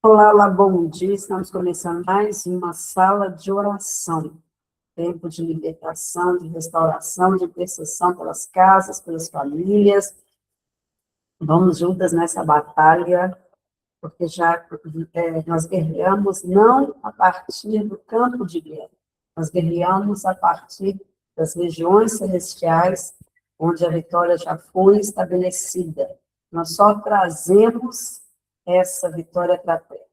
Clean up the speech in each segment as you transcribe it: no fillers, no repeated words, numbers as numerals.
Olá, olá, bom dia. Estamos começando mais uma sala de oração. Tempo de libertação, de restauração, de intercessão pelas casas, pelas famílias. Vamos juntas nessa batalha, porque já nós guerreamos não a partir do campo de guerra, nós guerreamos a partir das regiões celestiais, onde a vitória já foi estabelecida. Nós só trazemos essa vitória para a terra.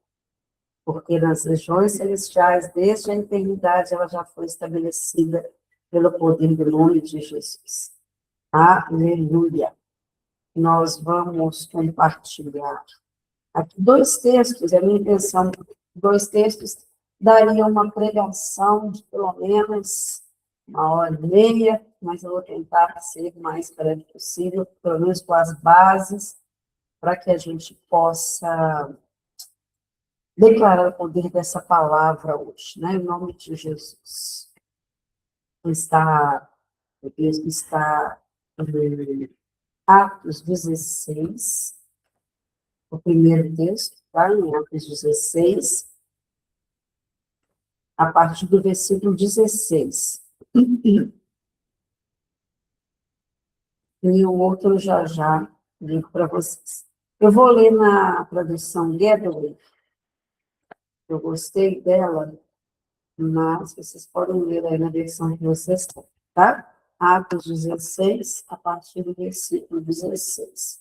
Porque nas regiões celestiais, desde a eternidade, ela já foi estabelecida pelo poder do nome de Jesus. Aleluia! Nós vamos compartilhar aqui dois textos, a minha intenção, dois textos dariam uma pregação de pelo menos 1h30, mas eu vou tentar ser o mais breve possível, pelo menos com as bases, para que a gente possa declarar o poder dessa palavra hoje, né? Em nome de Jesus. O texto está em Atos 16, o primeiro texto, tá? Em Atos 16, a partir do versículo 16. E o outro já ligo para vocês. Eu vou ler na tradução Getaway, eu gostei dela, mas vocês podem ler aí na versão que vocês têm, tá? Atos 16, a partir do versículo 16.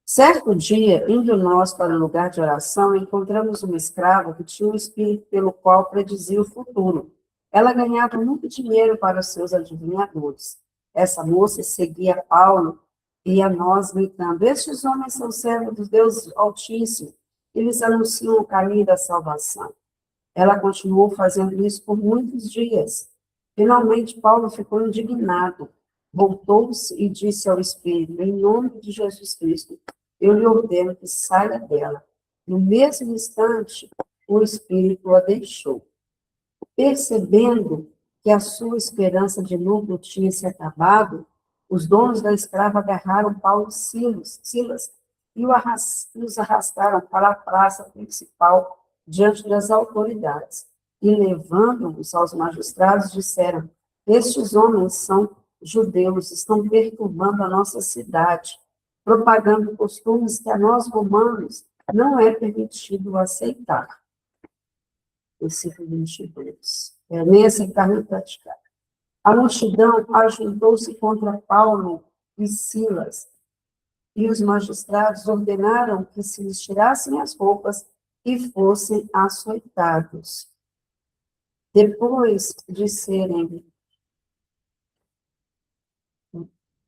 Certo dia, indo nós para o lugar de oração, encontramos uma escrava que tinha um espírito pelo qual predizia o futuro. Ela ganhava muito dinheiro para os seus adivinhadores. Essa moça seguia Paulo e a nós gritando: estes homens são servos do Deus Altíssimo, eles anunciam o caminho da salvação. Ela continuou fazendo isso por muitos dias. Finalmente, Paulo ficou indignado. Voltou-se e disse ao Espírito: em nome de Jesus Cristo, eu lhe ordeno que saia dela. No mesmo instante, o Espírito a deixou. Percebendo que a sua esperança de lucro tinha se acabado, os donos da escrava agarraram Paulo e Silas e os arrastaram para a praça principal diante das autoridades. E, levando-os aos magistrados, disseram: estes homens são judeus, estão perturbando a nossa cidade, propagando costumes que a nós romanos não é permitido aceitar. Versículo 22. Nem aceitar nem praticar. A multidão ajuntou-se contra Paulo e Silas, e os magistrados ordenaram que se lhes tirassem as roupas e fossem açoitados. Depois de serem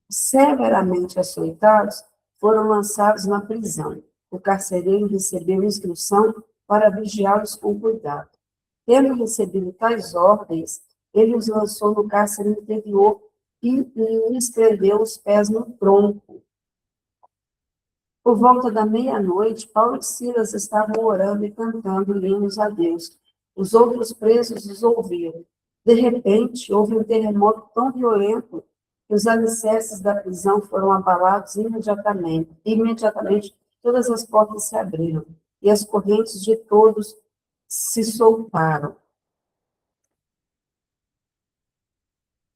severamente açoitados, foram lançados na prisão. O carcereiro recebeu instrução para vigiá-los com cuidado. Tendo recebido tais ordens, ele os lançou no cárcere interior e lhes prendeu os pés no tronco. Por volta da meia-noite, Paulo e Silas estavam orando e cantando hinos a Deus. Os outros presos os ouviram. De repente, houve um terremoto tão violento que os alicerces da prisão foram abalados imediatamente. Imediatamente, todas as portas se abriram e as correntes de todos se soltaram.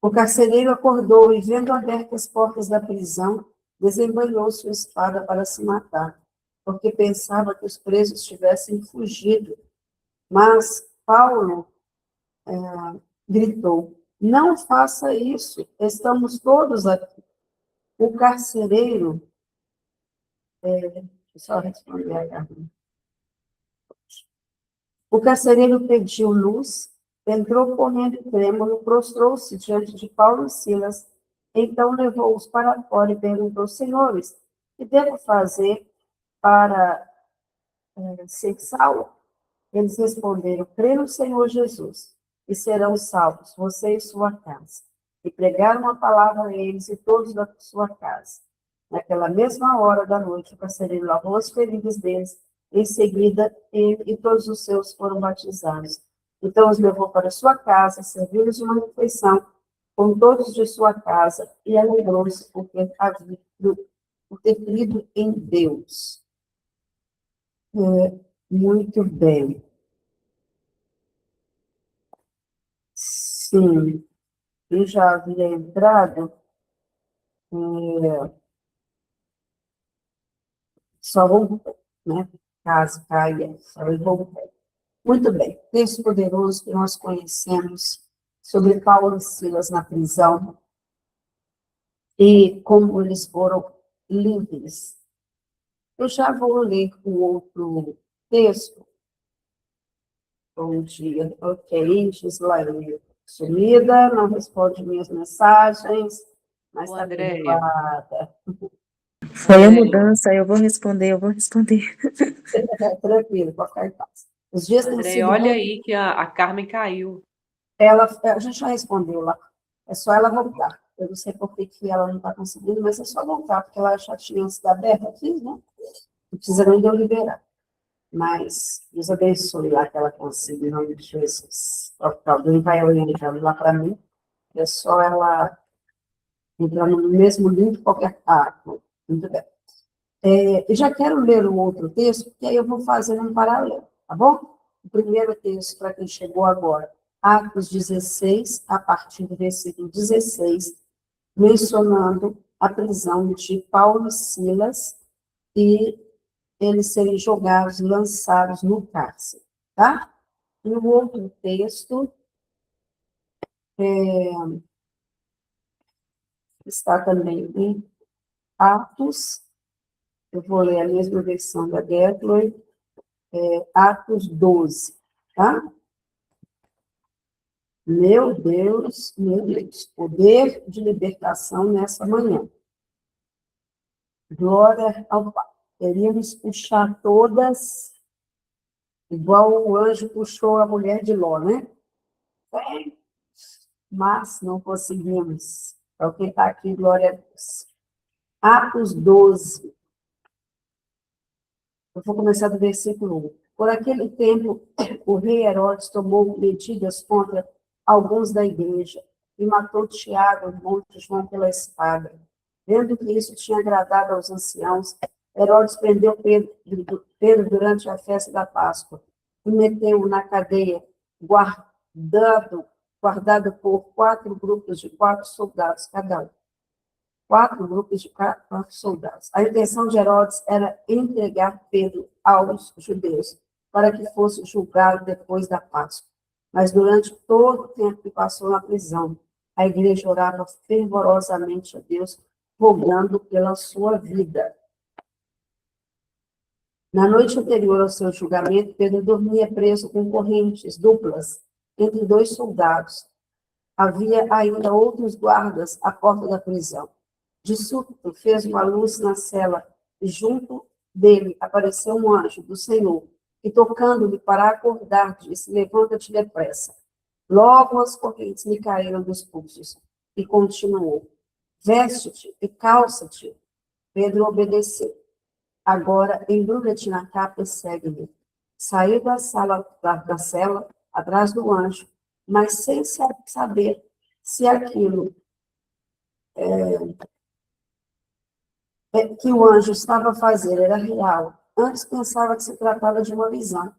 O carcereiro acordou e, vendo abertas as portas da prisão, desembanhou sua espada para se matar, porque pensava que os presos tivessem fugido. Mas Paulo gritou: não faça isso, estamos todos aqui. O carcereiro, só responder a Carmen. O carcereiro pediu luz, entrou correndo e trêmulo, prostrou-se diante de Paulo e Silas, então levou-os para fora e perguntou: senhores, o que devo fazer para ser salvo? Eles responderam: crê no Senhor Jesus, e serão salvos, você e sua casa. E pregaram a palavra a eles e todos da sua casa. Naquela mesma hora da noite, o carcereiro lavou as feridas deles. Em seguida, ele e todos os seus foram batizados. Então os levou para sua casa, serviu-lhes uma refeição com todos de sua casa, e alegrou-se porque por ter crido em Deus. Muito bem. Sim, eu já havia entrado, só vou, né? Caso caia, só eu vou. Muito bem. Texto poderoso que nós conhecemos sobre Paulo e Silas na prisão e como eles foram livres. Eu já vou ler o outro texto. Bom dia. Ok, Gislaine. Sumida, não responde minhas mensagens, mas está Andréia. perdoada. Foi a mudança, eu vou responder. Tranquilo, pode ficar em paz. Os dias têm Andréia, sido olha muito... aí que a Carmen caiu. A gente já respondeu lá. É só ela voltar. Eu não sei por que ela não está conseguindo, mas é só voltar, porque ela já tinha sido aberta aqui, né? Não precisa nem de eu liberar. Mas Deus abençoe lá que ela consiga, em nome de Jesus. Alguém vai orientando lá para mim. É só ela entrar no mesmo link, qualquer... Ah, muito bem. Eu já quero ler o outro texto, porque aí eu vou fazer um paralelo, tá bom? O primeiro texto, para quem chegou agora, Atos 16, a partir do versículo 16, mencionando a prisão de Paulo e Silas e eles serem jogados, lançados no cárcere, tá? E o outro texto está também em Atos, eu vou ler a mesma versão da Getler, Atos 12, tá? Meu Deus, poder de libertação nessa manhã. Glória ao Pai. Queríamos puxar todas, igual o anjo puxou a mulher de Ló, né? Mas não conseguimos. É o que está aqui, glória a Deus. Atos 12. Eu vou começar do versículo 1. Por aquele tempo, o rei Herodes tomou medidas contra alguns da igreja e matou Tiago, irmão de João, pela espada. Vendo que isso tinha agradado aos anciãos, Herodes prendeu Pedro durante a festa da Páscoa e meteu-o na cadeia, guardado por 4 grupos de 4 soldados cada um. 4 grupos de 4 soldados. A intenção de Herodes era entregar Pedro aos judeus, para que fosse julgado depois da Páscoa. Mas durante todo o tempo que passou na prisão, a igreja orava fervorosamente a Deus, rogando pela sua vida. Na noite anterior ao seu julgamento, Pedro dormia preso com correntes duplas entre 2 soldados. Havia ainda outros guardas à porta da prisão. De súbito, fez uma luz na cela, e junto dele apareceu um anjo do Senhor, e tocando-lhe para acordar, disse: levanta-te depressa. Logo as correntes lhe caíram dos pulsos, e continuou: veste-te e calça-te. Pedro obedeceu. Agora, embrulha-te na capa e segue-me. Saiu da cela, atrás do anjo, mas sem saber se aquilo que o anjo estava a fazer era real. Antes pensava que se tratava de uma visão.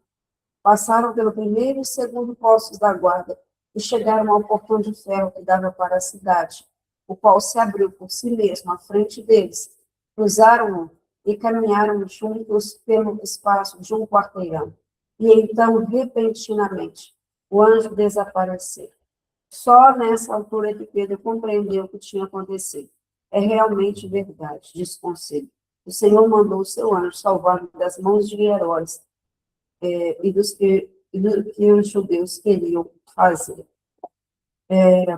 Passaram pelo primeiro e segundo postos da guarda e chegaram ao portão de ferro que dava para a cidade, o qual se abriu por si mesmo à frente deles. Cruzaram-o e caminharam juntos pelo espaço de um quarteirão. E então, repentinamente, o anjo desapareceu. Só nessa altura que Pedro compreendeu o que tinha acontecido. É realmente verdade, disse o conselho. O Senhor mandou o seu anjo salvar-me das mãos de Herodes e do que os judeus queriam fazer.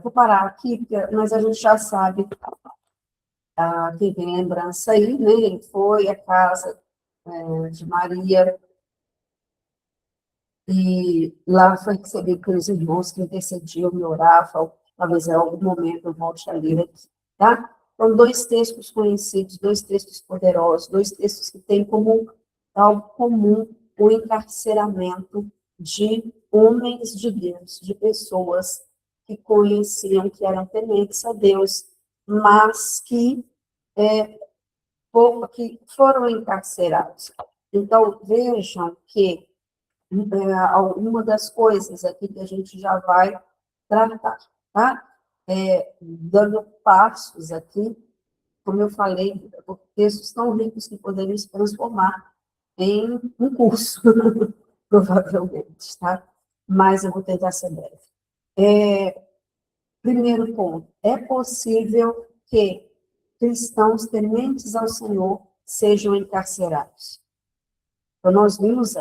Vou parar aqui, mas a gente já sabe que tem lembrança aí, né? Ele foi à casa de Maria e lá foi recebido pelos irmãos que intercediam e oravam. Talvez em algum momento eu volte a ler aqui, tá? Então, 2 textos conhecidos, 2 textos poderosos, 2 textos que têm como algo comum o encarceramento de homens de Deus, de pessoas que conheciam, que eram tementes a Deus, mas que que foram encarcerados. Então, vejam que uma das coisas aqui que a gente já vai tratar, tá? Dando passos aqui, como eu falei, textos tão ricos que poderiam se transformar em um curso, provavelmente, tá? Mas eu vou tentar ser breve. Primeiro ponto, é possível que cristãos tementes ao Senhor sejam encarcerados. Então, nós vimos,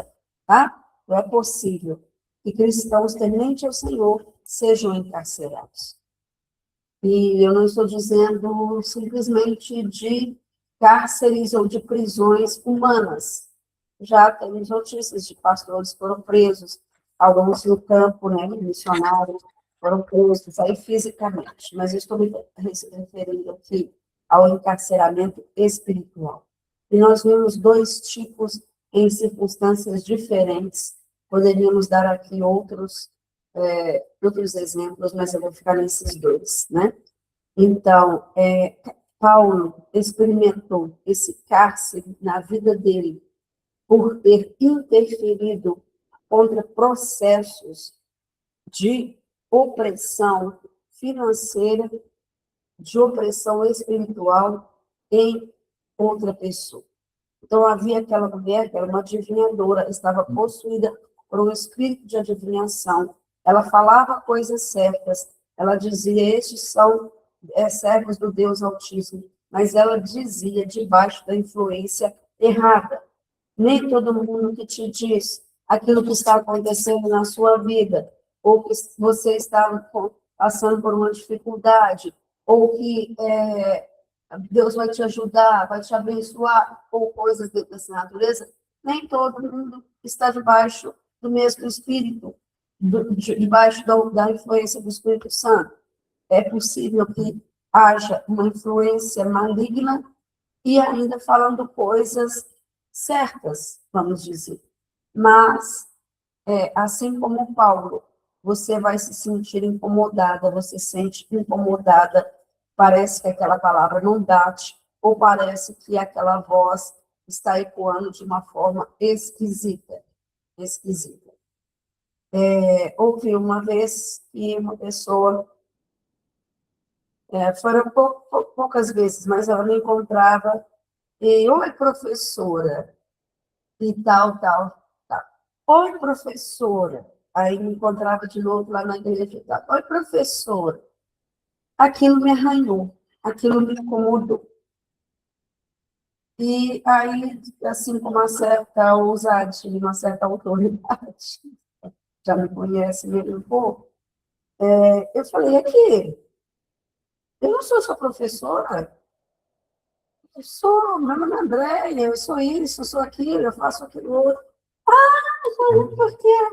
tá? Não é possível que cristãos tementes ao Senhor sejam encarcerados. E eu não estou dizendo simplesmente de cárceres ou de prisões humanas. Já temos notícias de pastores que foram presos, alguns no campo, né, missionários, foram presos aí fisicamente, mas eu estou me referindo aqui ao encarceramento espiritual. E nós vimos dois tipos em circunstâncias diferentes. Poderíamos dar aqui outros exemplos, mas eu vou ficar nesses dois, né? Então, Paulo experimentou esse cárcere na vida dele por ter interferido contra processos de opressão financeira, de opressão espiritual em outra pessoa. Então, havia aquela mulher que era uma adivinhadora, estava possuída por um espírito de adivinhação. Ela falava coisas certas, ela dizia, estes são servos do Deus Altíssimo, mas ela dizia debaixo da influência errada. Nem todo mundo que te diz aquilo que está acontecendo na sua vida, ou que você está passando por uma dificuldade, ou que Deus vai te ajudar, vai te abençoar, ou coisas dessa natureza, nem todo mundo está debaixo do mesmo Espírito, debaixo da influência do Espírito Santo. É possível que haja uma influência maligna e ainda falando coisas certas, vamos dizer. Mas, assim como Paulo, você vai se sentir incomodada, você se sente incomodada, parece que aquela palavra não bate, ou parece que aquela voz está ecoando de uma forma esquisita. Esquisita. Houve uma vez que uma pessoa, foram poucas vezes, mas ela me encontrava, e, oi, professora, e tal. Oi, professora. Aí me encontrava de novo lá na igreja e tal. Oi, professora. Aquilo me arranhou, aquilo me incomodou. E aí, assim, com uma certa ousadia, uma certa autoridade, já me conhece mesmo um pouco, eu falei, aqui, eu não sou sua professora, eu sou, meu nome é Andréia, eu sou isso, eu sou aquilo, eu faço aquilo outro. Porque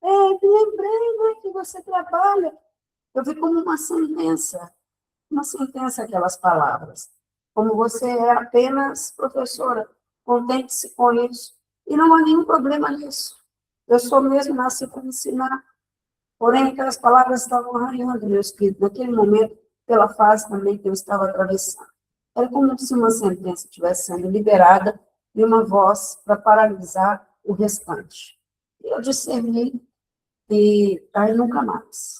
me lembrei, né, que você trabalha. Eu vi como uma sentença aquelas palavras. Como você é apenas professora, contente-se com isso. E não há nenhum problema nisso. Eu sou mesmo nasci para ensinar. Porém, aquelas palavras estavam arranhando meu espírito, naquele momento, pela fase também que eu estava atravessando. Era como se uma sentença estivesse sendo liberada e uma voz para paralisar o restante. E eu discerni e aí nunca mais.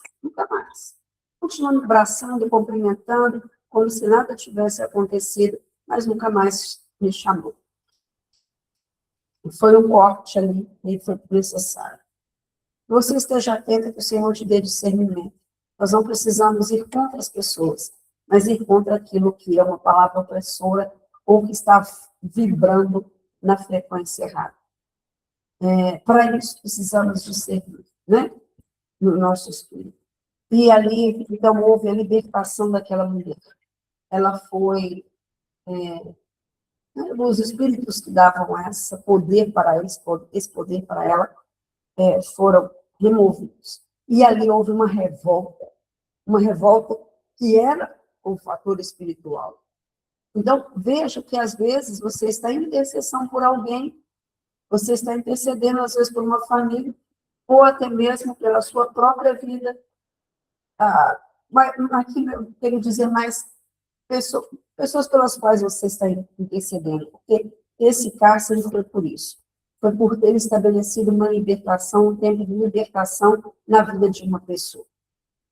Continuando abraçando, cumprimentando, como se nada tivesse acontecido, mas nunca mais me chamou. Foi um corte ali, e foi necessário. Você esteja atento que o Senhor te dê discernimento. Nós não precisamos ir contra as pessoas, mas ir contra aquilo que é uma palavra opressora ou que está vibrando na frequência errada. Para isso, precisamos discernir, né? No nosso espírito. E ali, então, houve a libertação daquela mulher. Ela foi... os espíritos que davam esse poder para ela, foram removidos. E ali houve uma revolta que era o fator espiritual. Então, veja que, às vezes, você está em intercessão por alguém, você está intercedendo, às vezes, por uma família, ou até mesmo pela sua própria vida. Aqui eu quero dizer mais pessoas pelas quais você está intercedendo, porque esse cárcere foi por isso. Foi por ter estabelecido uma libertação, um tempo de libertação na vida de uma pessoa.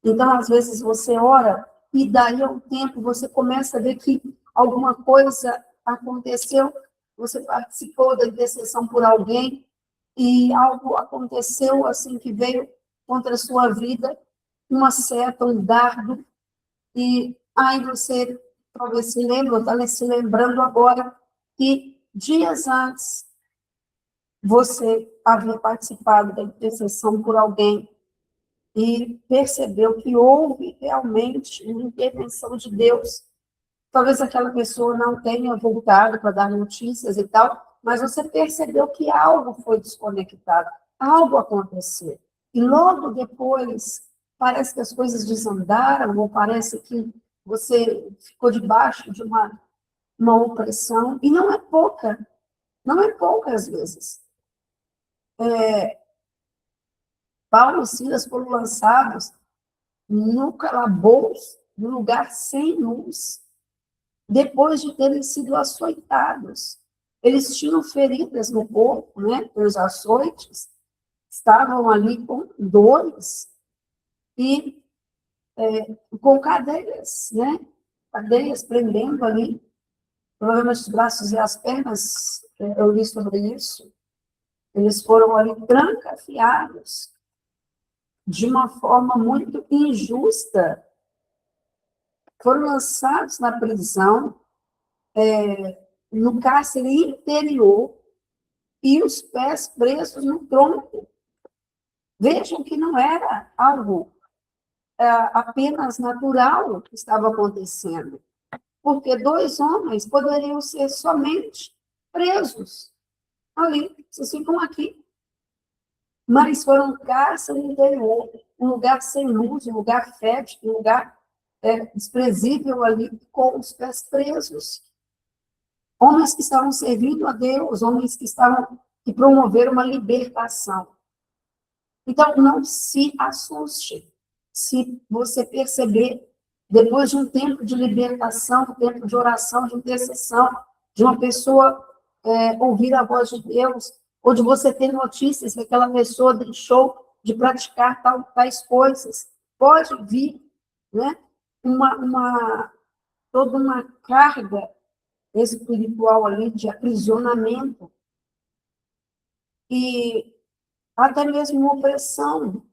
Então, às vezes, você ora e daí a um tempo você começa a ver que alguma coisa aconteceu, você participou da intercessão por alguém e algo aconteceu assim que veio contra a sua vida, uma seta, um dardo, e aí você talvez se lembre, ou está se lembrando agora, que dias antes você havia participado da intercessão por alguém e percebeu que houve realmente uma intervenção de Deus. Talvez aquela pessoa não tenha voltado para dar notícias e tal, mas você percebeu que algo foi desconectado, algo aconteceu. E logo depois, parece que as coisas desandaram, ou parece que você ficou debaixo de uma opressão, e não é pouca, não é pouca às vezes. Paulo e Silas foram lançados no calabouço, num lugar sem luz, depois de terem sido açoitados. Eles tinham feridas no corpo, né, pelos açoites, estavam ali com dores e com cadeias, né, cadeias prendendo ali, provavelmente os braços e as pernas, eu li sobre isso. Eles foram ali trancafiados de uma forma muito injusta. Foram lançados na prisão, no cárcere interior, e os pés presos no tronco. Vejam que não era algo apenas natural que estava acontecendo, porque 2 homens poderiam ser somente presos ali, vocês ficam aqui. Mas foram um cárcere interior, um lugar sem luz, um lugar fétido, um lugar desprezível ali, com os pés presos. Homens que estavam servindo a Deus, homens que promoveram uma libertação. Então, não se assuste se você perceber, depois de um tempo de libertação, um tempo de oração, de intercessão, de uma pessoa ouvir a voz de Deus, ou de você ter notícias que aquela pessoa deixou de praticar tais coisas. Pode vir, né, toda uma carga espiritual ali de aprisionamento e até mesmo opressão.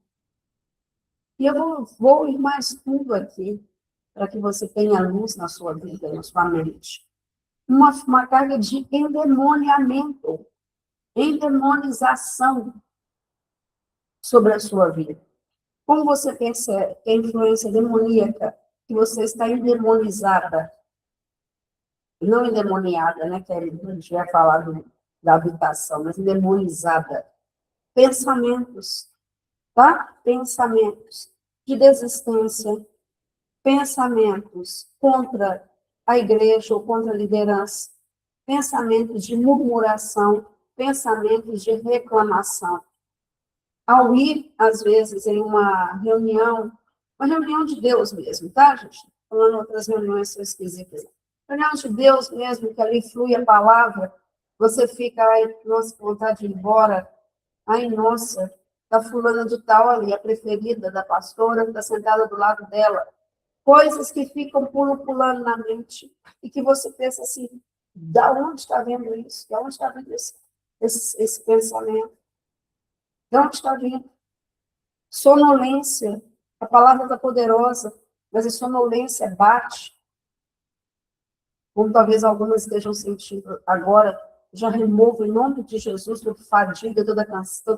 E eu vou ir mais fundo aqui, para que você tenha luz na sua vida, na sua mente. Uma carga de endemoniamento, endemonização sobre a sua vida. Como você percebe que a influência demoníaca, que você está endemonizada, não endemoniada, né, que a gente vai falar da habitação, mas endemonizada. Pensamentos, tá? Pensamentos de desistência, pensamentos contra a igreja ou contra a liderança, pensamentos de murmuração, pensamentos de reclamação. Ao ir, às vezes, em uma reunião de Deus mesmo, tá, gente? Falando outras reuniões são esquisitas. Reunião de Deus mesmo, que ali flui a palavra, você fica, ai, nossa, com vontade de ir embora. Ai, nossa, tá fulana de tal ali, a preferida da pastora, que está sentada do lado dela. Coisas que ficam pulando na mente e que você pensa assim, da onde está vendo isso? De onde está vindo esse pensamento? De onde está vindo? Sonolência. A palavra está poderosa, mas a sonolência bate. Como talvez algumas estejam sentindo agora, já removo em nome de Jesus toda fadiga, todo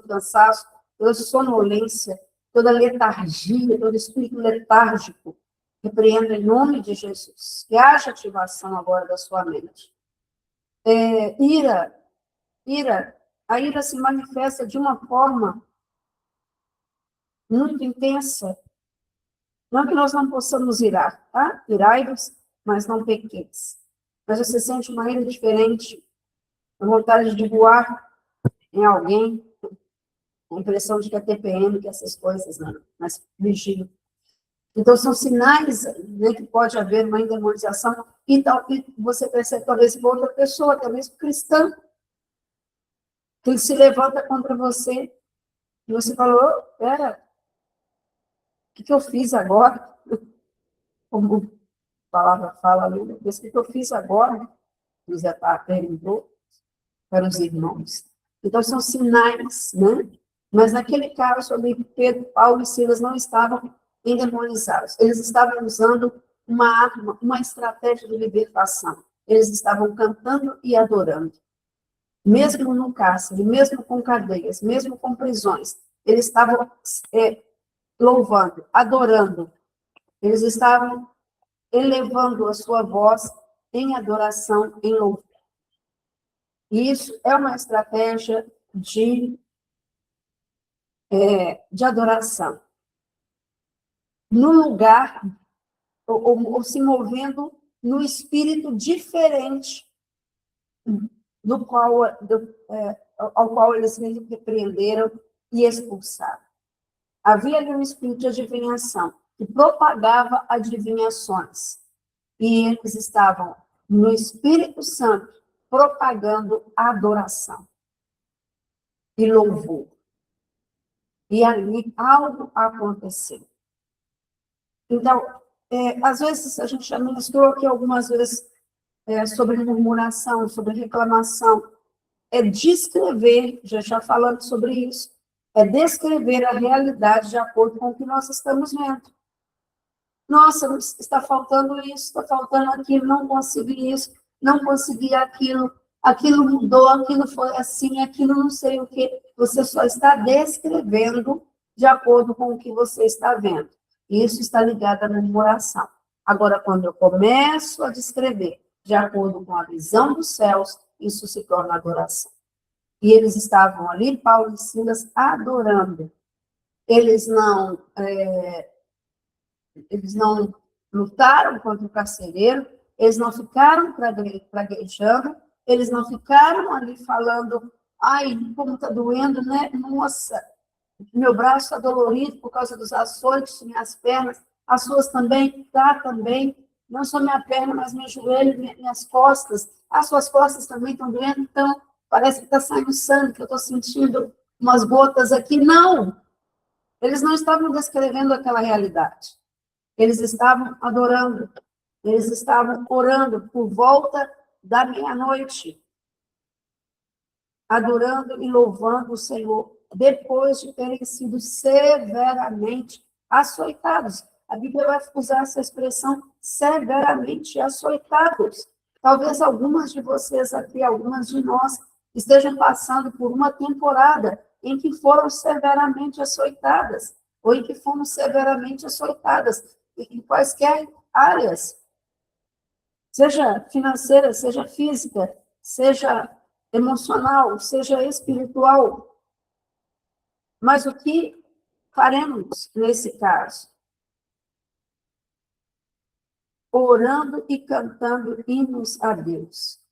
cansaço, toda sonolência, toda letargia, todo espírito letárgico. Repreendo em nome de Jesus. Que haja ativação agora da sua mente. Ira. A ira se manifesta de uma forma muito intensa. Não que nós não possamos irar, tá? Irai-vos, mas não pequeis. Mas você sente uma ira diferente, a vontade de voar em alguém, a impressão de que é TPM, que essas coisas, né? Mas vigia. Então, são sinais, né, que pode haver uma endemonização, e você percebe, talvez, uma outra pessoa, talvez cristã, que se levanta contra você, e você falou, pera, o que eu fiz agora? Como a palavra fala ali, o que eu fiz agora? José perguntou para os irmãos. Então, são sinais, né? Mas naquele caso, ali, Pedro, Paulo e Silas não estavam endemonizados. Eles estavam usando uma arma, uma estratégia de libertação. Eles estavam cantando e adorando. Mesmo no cárcere, mesmo com cadeias, mesmo com prisões, eles estavam louvando, adorando. Eles estavam elevando a sua voz em adoração, em louvor. E isso é uma estratégia de adoração. No lugar, ou se movendo no espírito diferente ao qual eles repreenderam e expulsaram. Havia ali um espírito de adivinhação, que propagava adivinhações. E eles estavam no Espírito Santo propagando adoração e louvor. E ali algo aconteceu. Então, às vezes, a gente já ministrou aqui algumas vezes sobre murmuração, sobre reclamação. É descrever, já falando sobre isso, é descrever a realidade de acordo com o que nós estamos vendo. Nossa, está faltando isso, está faltando aquilo, não consegui isso, não consegui aquilo, aquilo mudou, aquilo foi assim, aquilo não sei o quê. Você só está descrevendo de acordo com o que você está vendo. Isso está ligado à murmuração. Agora, quando eu começo a descrever de acordo com a visão dos céus, isso se torna adoração. E eles estavam ali, Paulo e Silas, adorando. Eles não lutaram contra o carcereiro, eles não ficaram praguejando, eles não ficaram ali falando, ai, como está doendo, né? Nossa, meu braço está dolorido por causa dos açoites, minhas pernas, as suas também, tá também, não só minha perna, mas meu joelho, minhas costas, as suas costas também estão doendo, então parece que está saindo sangue, que eu estou sentindo umas gotas aqui. Não! Eles não estavam descrevendo aquela realidade. Eles estavam adorando, eles estavam orando por volta da meia-noite, adorando e louvando o Senhor, depois de terem sido severamente açoitados. A Bíblia vai usar essa expressão, severamente açoitados. Talvez algumas de vocês aqui, algumas de nós, estejam passando por uma temporada em que foram severamente açoitadas, ou em que fomos severamente açoitadas, em quaisquer áreas, seja financeira, seja física, seja emocional, seja espiritual. Mas o que faremos nesse caso? Orando e cantando hinos a Deus.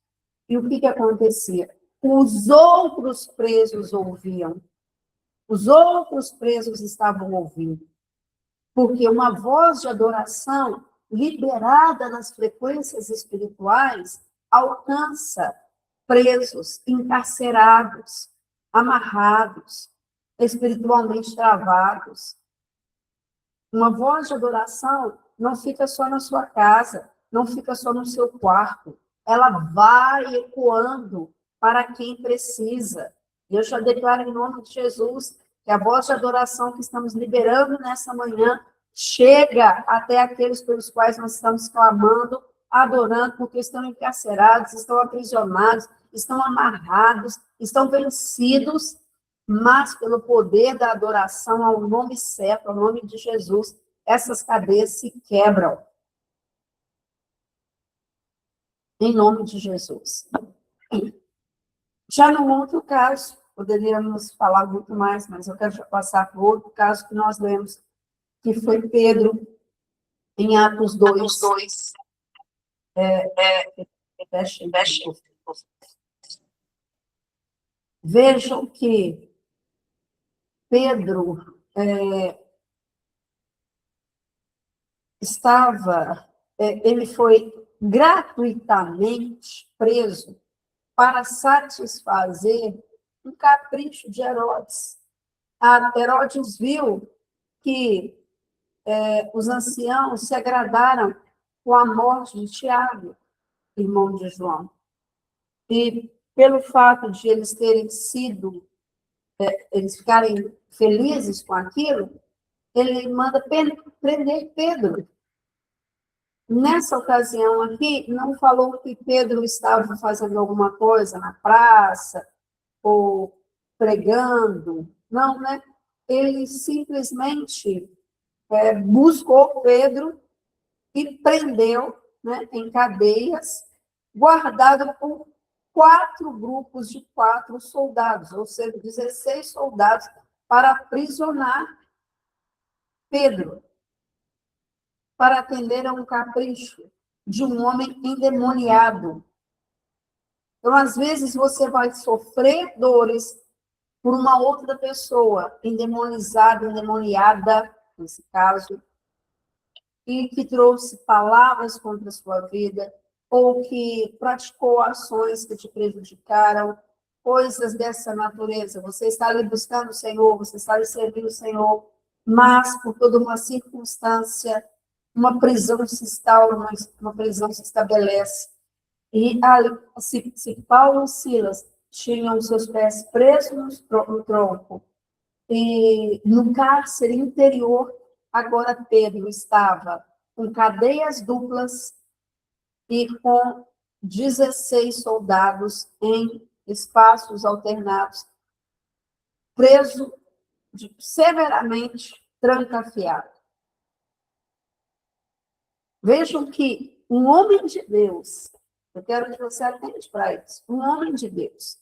E o que acontecia? Os outros presos ouviam. Os outros presos estavam ouvindo. Porque uma voz de adoração liberada nas frequências espirituais alcança presos, encarcerados, amarrados, espiritualmente travados. Uma voz de adoração não fica só na sua casa, não fica só no seu quarto. Ela vai ecoando para quem precisa. E eu já declaro em nome de Jesus que a voz de adoração que estamos liberando nessa manhã chega até aqueles pelos quais nós estamos clamando, adorando, porque estão encarcerados, estão aprisionados, estão amarrados, estão vencidos, mas pelo poder da adoração ao nome certo, ao nome de Jesus, essas cadeias se quebram. Em nome de Jesus. Já no outro caso, poderíamos falar muito mais, mas eu quero passar para outro caso que nós lemos, que foi Pedro, em Atos 2. Vejam que Pedro ele foi gratuitamente preso para satisfazer um capricho de Herodes. Herodes viu que os anciãos se agradaram com a morte de Tiago, irmão de João. E pelo fato de eles terem sido, eles ficarem felizes com aquilo, ele manda prender Pedro. Nessa ocasião aqui, não falou que Pedro estava fazendo alguma coisa na praça, ou pregando, não, né? Ele simplesmente buscou Pedro e prendeu, né, em cadeias, guardado por 4 grupos de 4 soldados, ou seja, 16 soldados, para aprisionar Pedro, para atender a um capricho de um homem endemoniado. Então, às vezes, você vai sofrer dores por uma outra pessoa, endemonizada, endemoniada, nesse caso, e que trouxe palavras contra a sua vida, ou que praticou ações que te prejudicaram, coisas dessa natureza. Você está ali buscando o Senhor, você está ali servindo o Senhor, mas por toda uma circunstância, uma prisão se instaura, uma prisão se estabelece. E se Paulo e Silas tinham seus pés presos no tronco, e no cárcere interior, agora Pedro estava com cadeias duplas e com 16 soldados em espaços alternados, preso severamente, trancafiado. Vejam que um homem de Deus, eu quero que você atente para isso, um homem de Deus,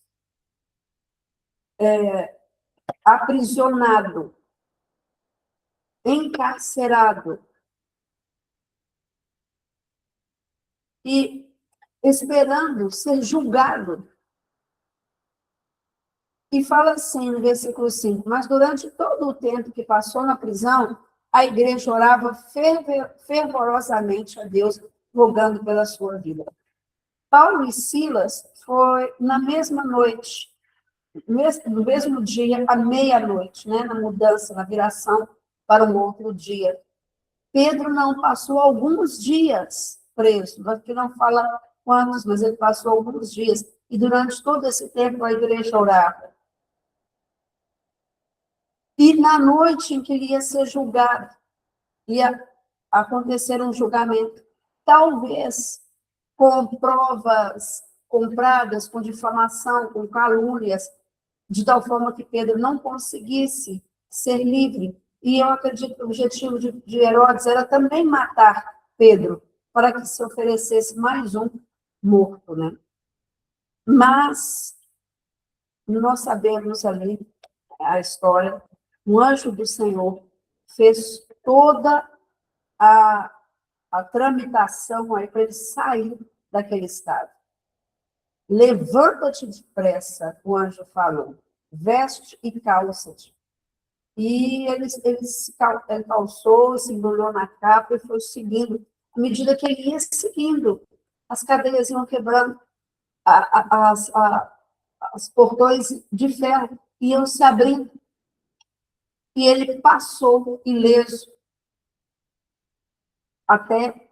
aprisionado, encarcerado, e esperando ser julgado. E fala assim no versículo 5, mas durante todo o tempo que passou na prisão, a igreja orava fervorosamente a Deus, rogando pela sua vida. Paulo e Silas foi na mesma noite, no mesmo dia, à meia-noite, né, na mudança, na viração para um outro dia. Pedro não passou alguns dias preso, aqui não fala quantos, mas ele passou alguns dias. E durante todo esse tempo a igreja orava. E na noite em que ele ia ser julgado, ia acontecer um julgamento, talvez com provas compradas, com difamação, com calúnias, de tal forma que Pedro não conseguisse ser livre. E eu acredito que o objetivo de Herodes era também matar Pedro, para que se oferecesse mais um morto, né? Mas nós sabemos ali a história, o anjo do Senhor fez toda a tramitação aí para ele sair daquele estado. Levanta-te depressa, o anjo falou, veste e calça-te. E ele calçou, se embrulhou na capa e foi seguindo. À medida que ele ia seguindo, as cadeias iam quebrando, os portões de ferro iam se abrindo. E ele passou ileso até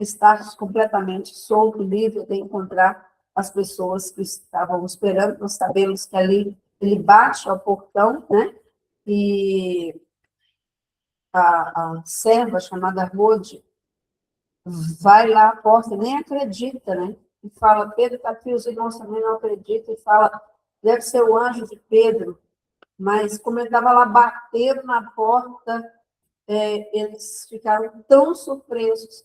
estar completamente solto, livre, de encontrar as pessoas que estavam esperando. Nós sabemos que ali ele bate ao portão, né? E a serva chamada Rode vai lá à porta, nem acredita, né? E fala, Pedro está aqui, os irmãos também não acreditam, e fala, deve ser o anjo de Pedro. Mas como ele estava lá batendo na porta, eles ficaram tão surpresos.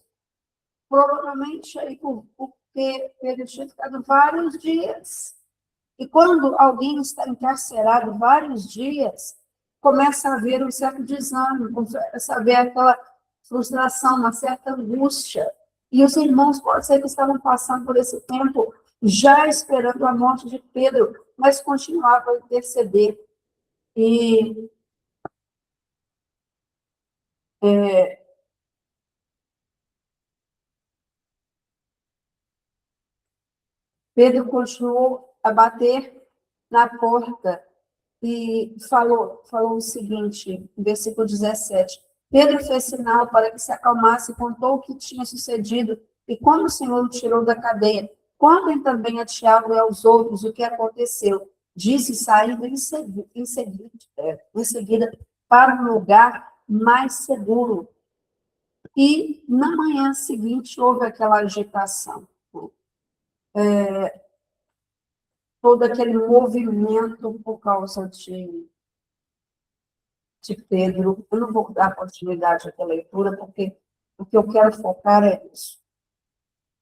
Provavelmente aí porque Pedro tinha ficado vários dias. E quando alguém está encarcerado vários dias, começa a haver um certo desânimo, começa a haver aquela frustração, uma certa angústia. E os irmãos, pode ser que estavam passando por esse tempo, já esperando a morte de Pedro, mas continuavam a interceder. E Pedro continuou a bater na porta e falou o seguinte, no versículo 17. Pedro fez sinal para que se acalmasse e contou o que tinha sucedido e como o Senhor o tirou da cadeia. Contem também a Tiago e aos outros o que aconteceu. Disse, saindo em seguida para um lugar mais seguro. E na manhã seguinte houve aquela agitação. Todo aquele movimento por causa de Pedro. Eu não vou dar continuidade àquela leitura, porque o que eu quero focar é isso.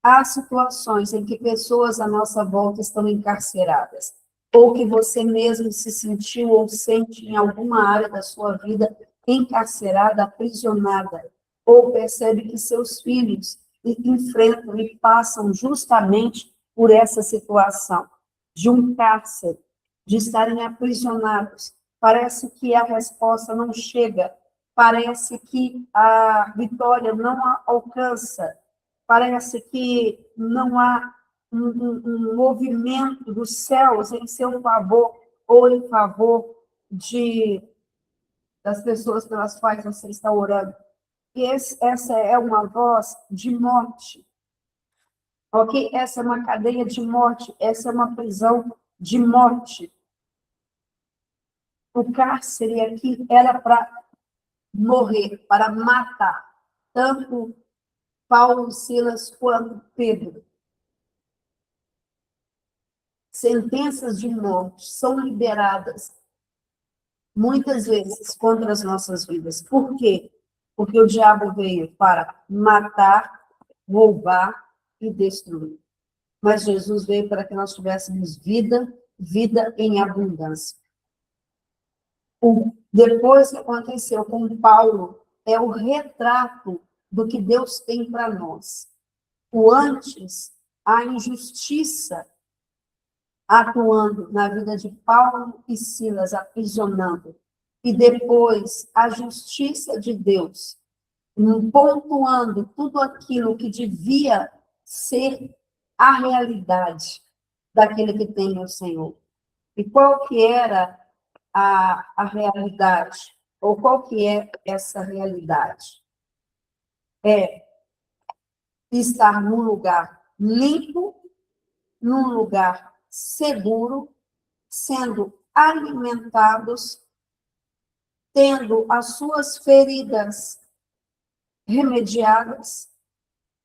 Há situações em que pessoas à nossa volta estão encarceradas, ou que você mesmo se sentiu ou sente em alguma área da sua vida encarcerada, aprisionada, ou percebe que seus filhos enfrentam e passam justamente por essa situação de um cárcere, de estarem aprisionados. Parece que a resposta não chega, parece que a vitória não alcança, parece que não há um movimento dos céus em seu favor ou em favor das pessoas pelas quais você está orando. E essa é uma voz de morte, ok? Essa é uma cadeia de morte, essa é uma prisão de morte. O cárcere aqui era para morrer, para matar, tanto Paulo, Silas quanto Pedro. Sentenças de morte são liberadas muitas vezes contra as nossas vidas. Por quê? Porque o diabo veio para matar, roubar e destruir. Mas Jesus veio para que nós tivéssemos vida, vida em abundância. Depois que aconteceu com Paulo, é o retrato do que Deus tem para nós. O antes, a injustiça atuando na vida de Paulo e Silas, aprisionando. E depois, a justiça de Deus, pontuando tudo aquilo que devia ser a realidade daquele que tem o Senhor. E qual que era a realidade? Ou qual que é essa realidade? É estar num lugar limpo, num lugar seguro, sendo alimentados, tendo as suas feridas remediadas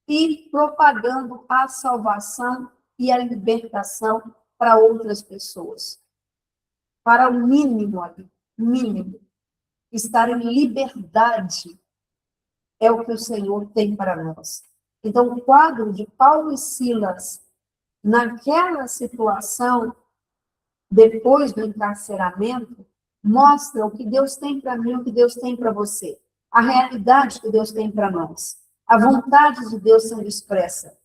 e propagando a salvação e a libertação para outras pessoas. Para o mínimo ali, mínimo. Estar em liberdade é o que o Senhor tem para nós. Então, o quadro de Paulo e Silas, naquela situação, depois do encarceramento, mostra o que Deus tem para mim, o que Deus tem para você. A realidade que Deus tem para nós. A vontade de Deus sendo expressa.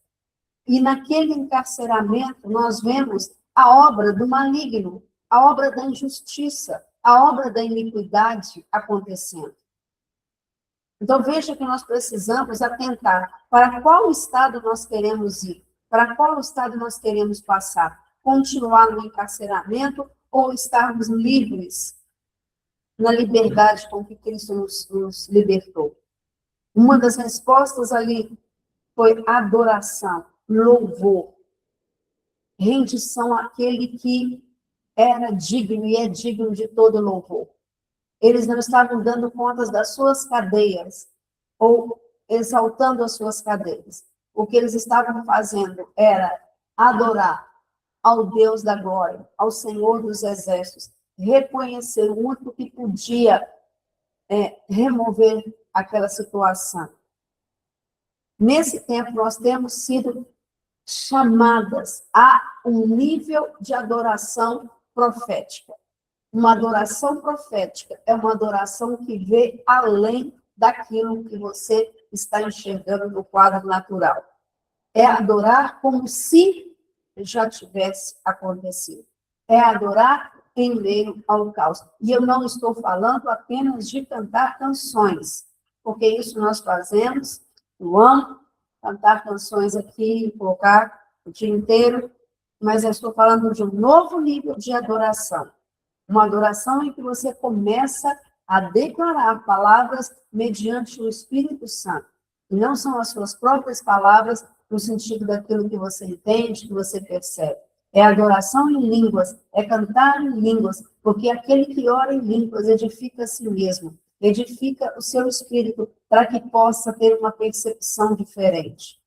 E naquele encarceramento, nós vemos a obra do maligno, a obra da injustiça, a obra da iniquidade acontecendo. Então, veja que nós precisamos atentar para qual estado nós queremos ir, para qual estado nós queremos passar. Continuar no encarceramento ou estarmos livres na liberdade com que Cristo nos libertou. Uma das respostas ali foi adoração, louvor, rendição àquele que era digno e é digno de todo louvor. Eles não estavam dando contas das suas cadeias ou exaltando as suas cadeias. O que eles estavam fazendo era adorar ao Deus da glória, ao Senhor dos exércitos, reconhecer o único que podia remover aquela situação. Nesse tempo, nós temos sido chamadas a um nível de adoração profética. Uma adoração profética é uma adoração que vê além daquilo que você está enxergando no quadro natural. É adorar como se já tivesse acontecido. É adorar em meio ao caos. E eu não estou falando apenas de cantar canções, porque isso nós fazemos. Eu amo cantar canções aqui, colocar o dia inteiro, mas eu estou falando de um novo nível de adoração. Uma adoração em que você começa a declarar palavras mediante o Espírito Santo. E não são as suas próprias palavras no sentido daquilo que você entende, que você percebe. É adoração em línguas, é cantar em línguas, porque aquele que ora em línguas edifica a si mesmo, edifica o seu espírito para que possa ter uma percepção diferente.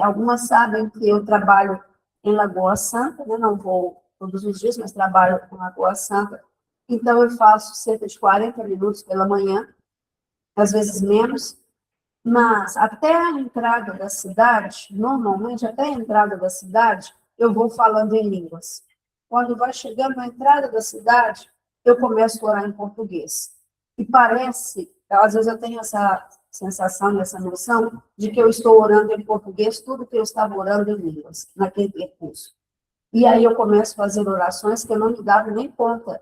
Algumas sabem que eu trabalho em Lagoa Santa, né? Não vou todos os dias, mas trabalho em Lagoa Santa. Então, eu faço cerca de 40 minutos pela manhã, às vezes menos, mas até a entrada da cidade, normalmente, até a entrada da cidade, eu vou falando em línguas. Quando vai chegando à entrada da cidade, eu começo a orar em português. E parece, às vezes eu tenho essa sensação, essa noção, de que eu estou orando em português, tudo que eu estava orando em línguas, naquele percurso. E aí eu começo a fazer orações que eu não me dava nem conta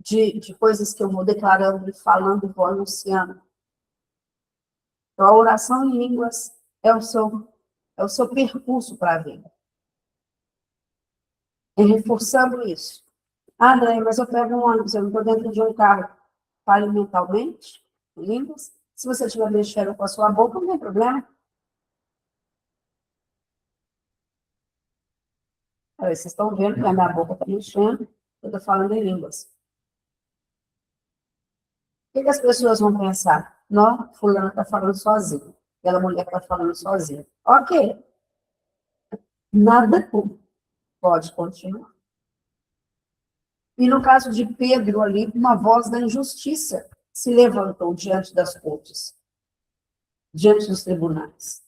de coisas que eu vou declarando, e falando, e vou anunciando. Então, a oração em línguas é o seu percurso para a vida. E reforçando isso. Ah, André, mas eu pego um ônibus, eu não estou dentro de um carro. Fale mentalmente, em línguas. Se você estiver mexendo com a sua boca, não tem problema. Aí, vocês estão vendo que a minha boca está mexendo, eu estou falando em línguas. O que as pessoas vão pensar? Não, fulano está falando sozinho. Aquela mulher está falando sozinha. Ok. Nada pode continuar. E no caso de Pedro ali, uma voz da injustiça se levantou diante das cortes, diante dos tribunais.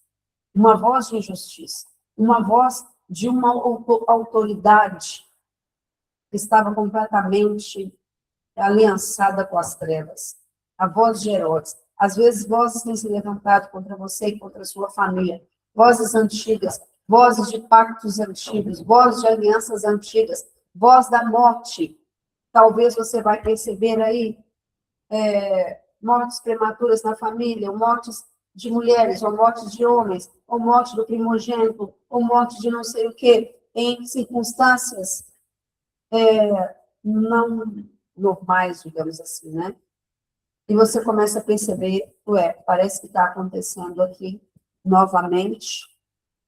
Uma voz de injustiça. Uma voz de uma autoridade que estava completamente aliançada com as trevas. A voz de Herodes. Às vezes, vozes têm se levantado contra você e contra a sua família. Vozes antigas, vozes de pactos antigos, vozes de alianças antigas, voz da morte. Talvez você vai perceber aí mortes prematuras na família, ou mortes de mulheres, ou mortes de homens, ou morte do primogênito, ou morte de não sei o quê, em circunstâncias não normais, digamos assim, né? E você começa a perceber, parece que está acontecendo aqui novamente.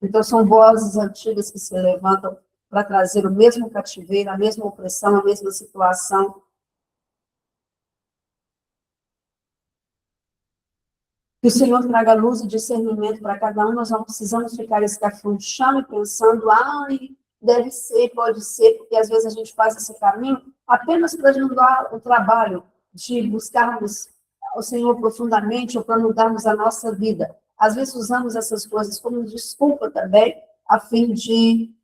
Então, são vozes antigas que se levantam para trazer o mesmo cativeiro, a mesma opressão, a mesma situação. Que o Senhor traga luz e discernimento para cada um. Nós não precisamos ficar escafunchando e pensando, deve ser, pode ser, porque às vezes a gente faz esse caminho apenas para ajudar o trabalho de buscarmos o Senhor profundamente ou para mudarmos a nossa vida. Às vezes usamos essas coisas como desculpa também, a fim de,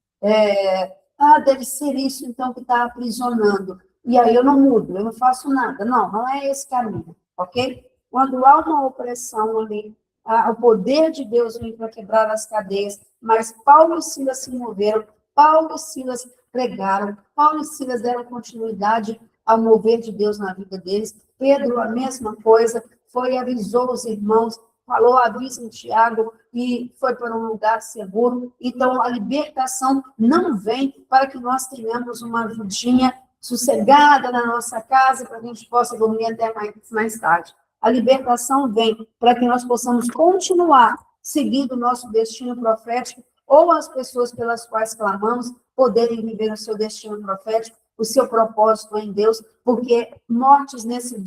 deve ser isso então que está aprisionando. E aí eu não mudo, eu não faço nada. Não, não é esse caminho, ok? Quando há uma opressão ali, o poder de Deus vem para quebrar as cadeias, mas Paulo e Silas se moveram, Paulo e Silas pregaram, Paulo e Silas deram continuidade ao mover de Deus na vida deles. Pedro, a mesma coisa, foi e avisou os irmãos, falou, avisem Tiago, e foi para um lugar seguro. Então, a libertação não vem para que nós tenhamos uma vidinha sossegada na nossa casa, para que a gente possa dormir até mais tarde. A libertação vem para que nós possamos continuar seguindo o nosso destino profético, ou as pessoas pelas quais clamamos poderem viver o seu destino profético, o seu propósito em Deus, porque mortes nesses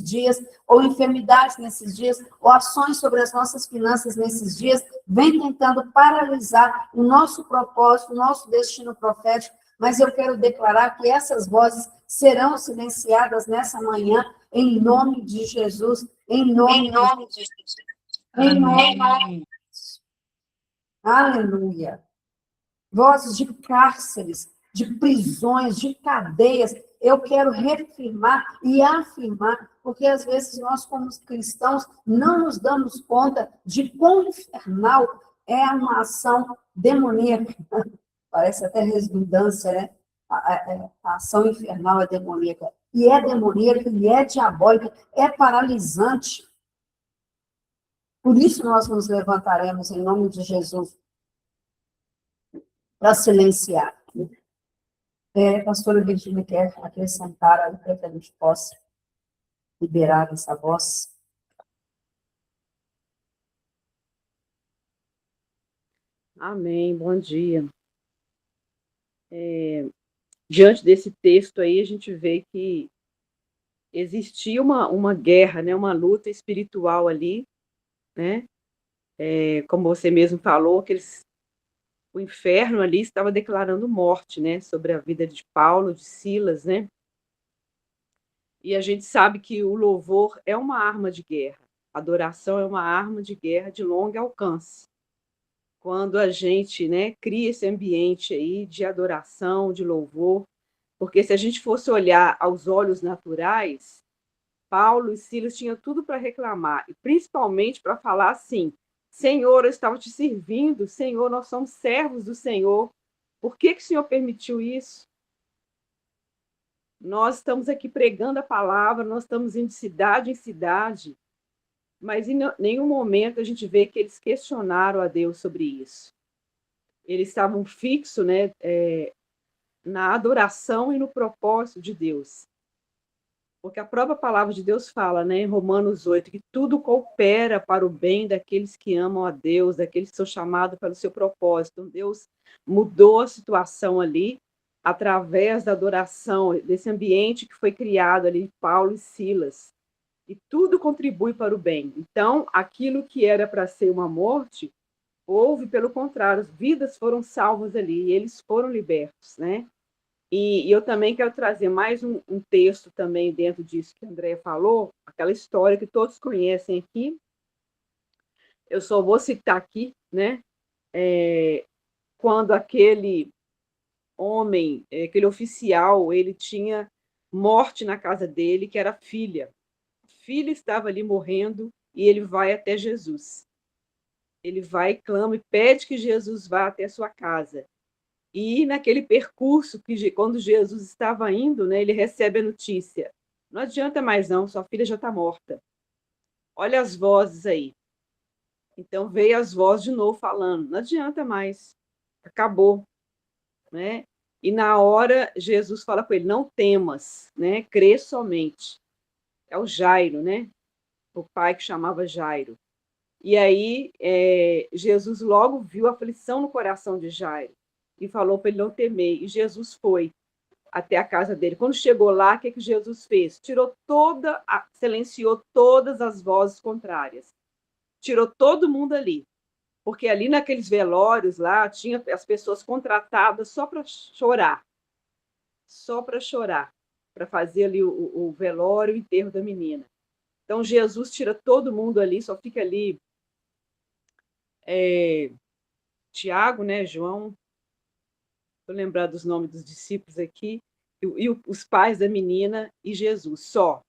dias, ou enfermidades nesses dias, ou ações sobre as nossas finanças nesses dias, vem tentando paralisar o nosso propósito, o nosso destino profético, mas eu quero declarar que essas vozes serão silenciadas nessa manhã, em nome de Jesus, em nome de Jesus. Em nome de Jesus. Aleluia. Vozes de cárceres, de prisões, de cadeias. Eu quero reafirmar e afirmar, porque às vezes nós, como cristãos, não nos damos conta de quão infernal é uma ação demoníaca. Parece até redundância, né? A ação infernal é demoníaca. E é demoníaca, e é diabólica, é paralisante. Por isso nós nos levantaremos em nome de Jesus. para silenciar. Pastora Virgínia quer acrescentar algo para que a gente possa liberar essa voz. Amém, bom dia. Diante desse texto aí, a gente vê que existia uma guerra, né, uma luta espiritual ali, né? Como você mesmo falou, o inferno ali estava declarando morte, né, sobre a vida de Paulo, de Silas, né? E a gente sabe que o louvor é uma arma de guerra, a adoração é uma arma de guerra de longo alcance. Quando a gente, né, cria esse ambiente aí de adoração, de louvor, porque se a gente fosse olhar aos olhos naturais, Paulo e Silas tinham tudo para reclamar, e principalmente para falar assim: Senhor, eu estava te servindo, Senhor, nós somos servos do Senhor, por que o Senhor permitiu isso? Nós estamos aqui pregando a palavra, nós estamos indo de cidade em cidade, mas em nenhum momento a gente vê que eles questionaram a Deus sobre isso. Eles estavam fixos, né, na adoração e no propósito de Deus. Porque a própria palavra de Deus fala, né, em Romanos 8, que tudo coopera para o bem daqueles que amam a Deus, daqueles que são chamados pelo seu propósito. Então, Deus mudou a situação ali através da adoração, desse ambiente que foi criado ali, Paulo e Silas. E tudo contribui para o bem. Então, aquilo que era para ser uma morte, houve, pelo contrário, as vidas foram salvas ali, e eles foram libertos, né? E eu também quero trazer mais um texto também dentro disso que a Andréia falou, aquela história que todos conhecem aqui. Eu só vou citar aqui, né? Quando aquele homem, aquele oficial, ele tinha morte na casa dele, que era a filha. A filha estava ali morrendo e ele vai até Jesus. Ele vai e clama e pede que Jesus vá até a sua casa. E naquele percurso, que quando Jesus estava indo, né, ele recebe a notícia: não adianta mais não, sua filha já está morta. Olha as vozes aí. Então veio as vozes de novo falando: não adianta mais, acabou, né? E na hora Jesus fala com ele: não temas, né? Crê somente. É o Jairo, né? O pai que chamava Jairo. E aí Jesus logo viu a aflição no coração de Jairo e falou para ele não temer. E Jesus foi até a casa dele. Quando chegou lá, o que Jesus fez? Silenciou todas as vozes contrárias. Tirou todo mundo ali. Porque ali naqueles velórios lá, tinha as pessoas contratadas só para chorar. Só para chorar. Para fazer ali o velório e o enterro da menina. Então, Jesus tira todo mundo ali, só fica ali Tiago, né, João, vou lembrar dos nomes dos discípulos aqui, e os pais da menina e Jesus, só.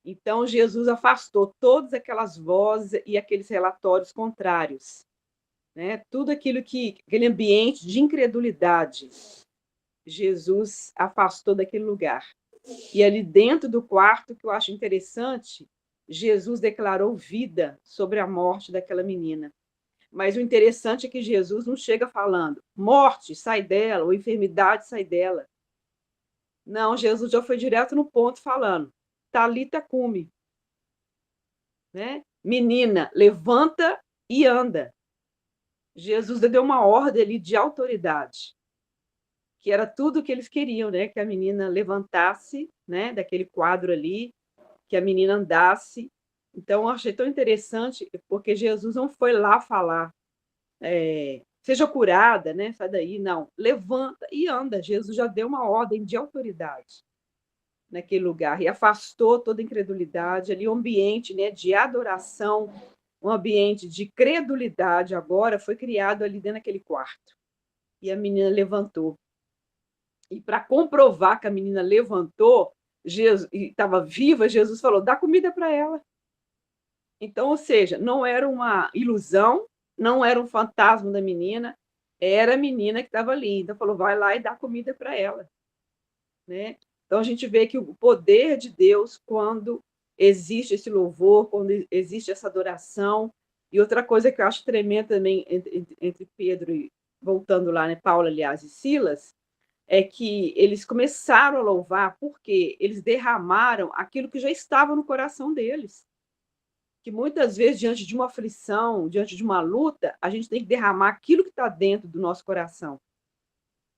Então, Jesus afastou todas aquelas vozes e aqueles relatórios contrários, né? Tudo aquele ambiente de incredulidade, Jesus afastou daquele lugar. E ali dentro do quarto, que eu acho interessante, Jesus declarou vida sobre a morte daquela menina. Mas o interessante é que Jesus não chega falando: morte, sai dela, ou enfermidade, sai dela. Não, Jesus já foi direto no ponto falando: Talita cumi, né? Menina, levanta e anda. Jesus deu uma ordem ali de autoridade, que era tudo que eles queriam, né? Que a menina levantasse, né? Daquele quadro ali, que a menina andasse. Então, eu achei tão interessante, porque Jesus não foi lá falar: seja curada, né? Sai daí, não. Levanta e anda. Jesus já deu uma ordem de autoridade naquele lugar e afastou toda incredulidade ali, um ambiente, né, de adoração, um ambiente de credulidade agora foi criado ali dentro daquele quarto. E a menina levantou. E para comprovar que a menina levantou, Jesus estava viva, Jesus falou: dá comida para ela. Então, ou seja, não era uma ilusão, não era um fantasma da menina, era a menina que estava ali. Então, falou: vai lá e dá comida para ela. Né? Então, a gente vê que o poder de Deus, quando existe esse louvor, quando existe essa adoração. E outra coisa que eu acho tremenda também entre Pedro voltando lá, né, Paulo, aliás, e Silas, é que eles começaram a louvar porque eles derramaram aquilo que já estava no coração deles. Que muitas vezes, diante de uma aflição, diante de uma luta, a gente tem que derramar aquilo que está dentro do nosso coração.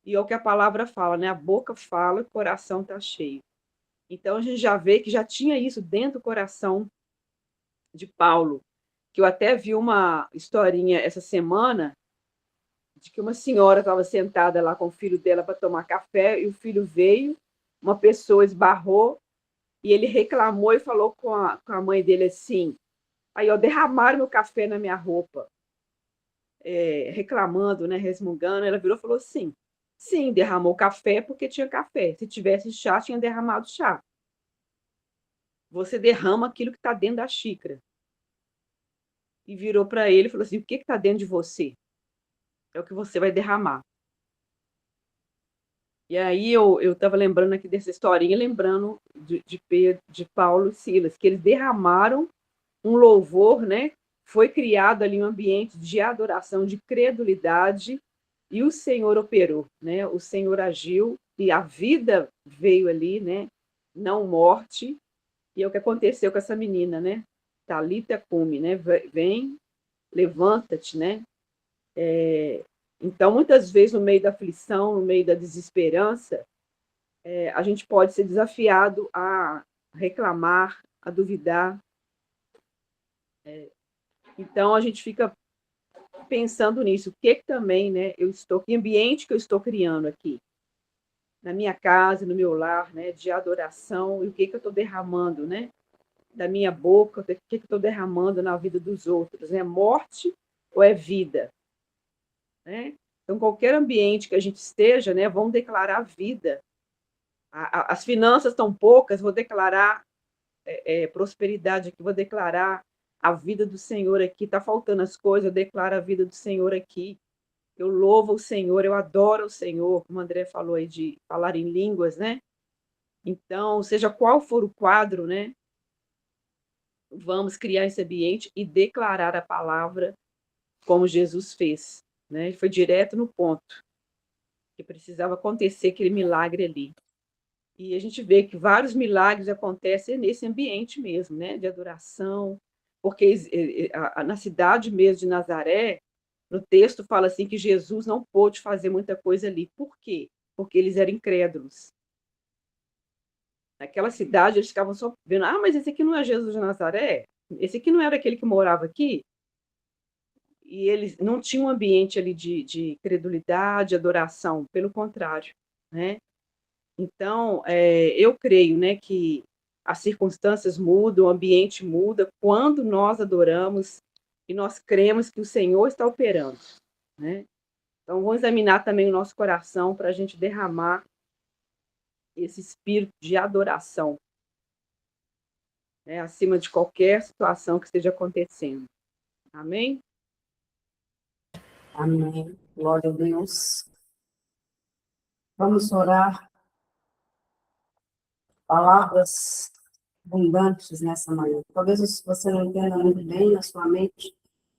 E é o que a palavra fala, né? A boca fala, o coração está cheio. Então, a gente já vê que já tinha isso dentro do coração de Paulo, que eu até vi uma historinha essa semana, de que uma senhora estava sentada lá com o filho dela para tomar café, e o filho veio, uma pessoa esbarrou, e ele reclamou e falou com a mãe dele assim, aí, ó, derramaram meu café na minha roupa, reclamando, né, resmungando. Ela virou e falou assim, sim, derramou café porque tinha café. Se tivesse chá, tinha derramado chá. Você derrama aquilo que está dentro da xícara. E virou para ele e falou assim, o que está dentro de você? É o que você vai derramar. E aí eu estava lembrando aqui dessa historinha, lembrando de Paulo e Silas, que eles derramaram um louvor, né? Foi criado ali um ambiente de adoração, de credulidade, e o Senhor operou, né? O Senhor agiu e a vida veio ali, né? Não morte. E é o que aconteceu com essa menina, né? Talita cumi, né? Vem, levanta-te, né? Então, muitas vezes, no meio da aflição, no meio da desesperança, a gente pode ser desafiado a reclamar, a duvidar. Então, a gente fica pensando nisso, o que também, né, que ambiente que eu estou criando aqui, na minha casa, no meu lar, né, de adoração, e o que eu estou derramando, né, da minha boca, o que eu estou derramando na vida dos outros, é morte ou é vida, né? Então, qualquer ambiente que a gente esteja, né, vamos declarar vida. As finanças estão poucas, vou declarar prosperidade aqui, vou declarar a vida do Senhor aqui, está faltando as coisas, eu declaro a vida do Senhor aqui. Eu louvo o Senhor, eu adoro o Senhor, como o André falou aí de falar em línguas, né? Então, seja qual for o quadro, né? Vamos criar esse ambiente e declarar a palavra como Jesus fez, né? Ele foi direto no ponto, que precisava acontecer aquele milagre ali. E a gente vê que vários milagres acontecem nesse ambiente mesmo, né? De adoração, porque na cidade mesmo de Nazaré, no texto fala assim que Jesus não pôde fazer muita coisa ali. Por quê? Porque eles eram incrédulos. Naquela cidade, eles ficavam só vendo, mas esse aqui não é Jesus de Nazaré? Esse aqui não era aquele que morava aqui? E eles não tinham um ambiente ali de credulidade, adoração, pelo contrário, né? Então, eu creio, né, que as circunstâncias mudam, o ambiente muda quando nós adoramos e nós cremos que o Senhor está operando, né? Então, vamos examinar também o nosso coração para a gente derramar esse espírito de adoração, né, acima de qualquer situação que esteja acontecendo. Amém? Amém. Glória a Deus. Vamos orar. Palavras abundantes nessa manhã. Talvez você não entenda muito bem na sua mente,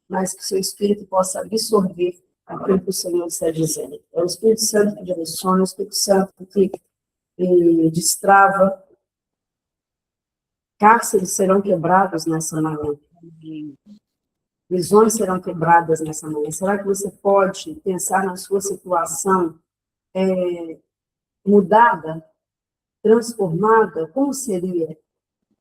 mas que o seu espírito possa absorver aquilo que o Senhor está dizendo. É o Espírito Santo que direciona, o Espírito Santo que destrava. Cárceres serão quebrados nessa manhã. Visões serão quebradas nessa manhã. Será que você pode pensar na sua situação mudada, transformada? Como seria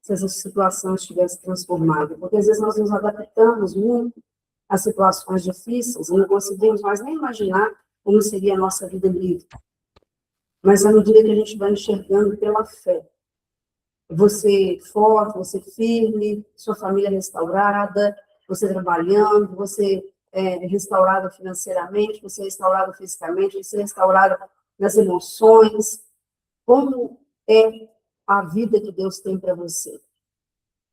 se essa situação estivesse transformada? Porque às vezes nós nos adaptamos muito às situações difíceis e não conseguimos mais nem imaginar como seria a nossa vida livre. Mas à medida que a gente vai enxergando pela fé, você forte, você firme, sua família restaurada, você trabalhando, você restaurado financeiramente, você restaurado fisicamente, você restaurado nas emoções. Como é a vida que Deus tem para você?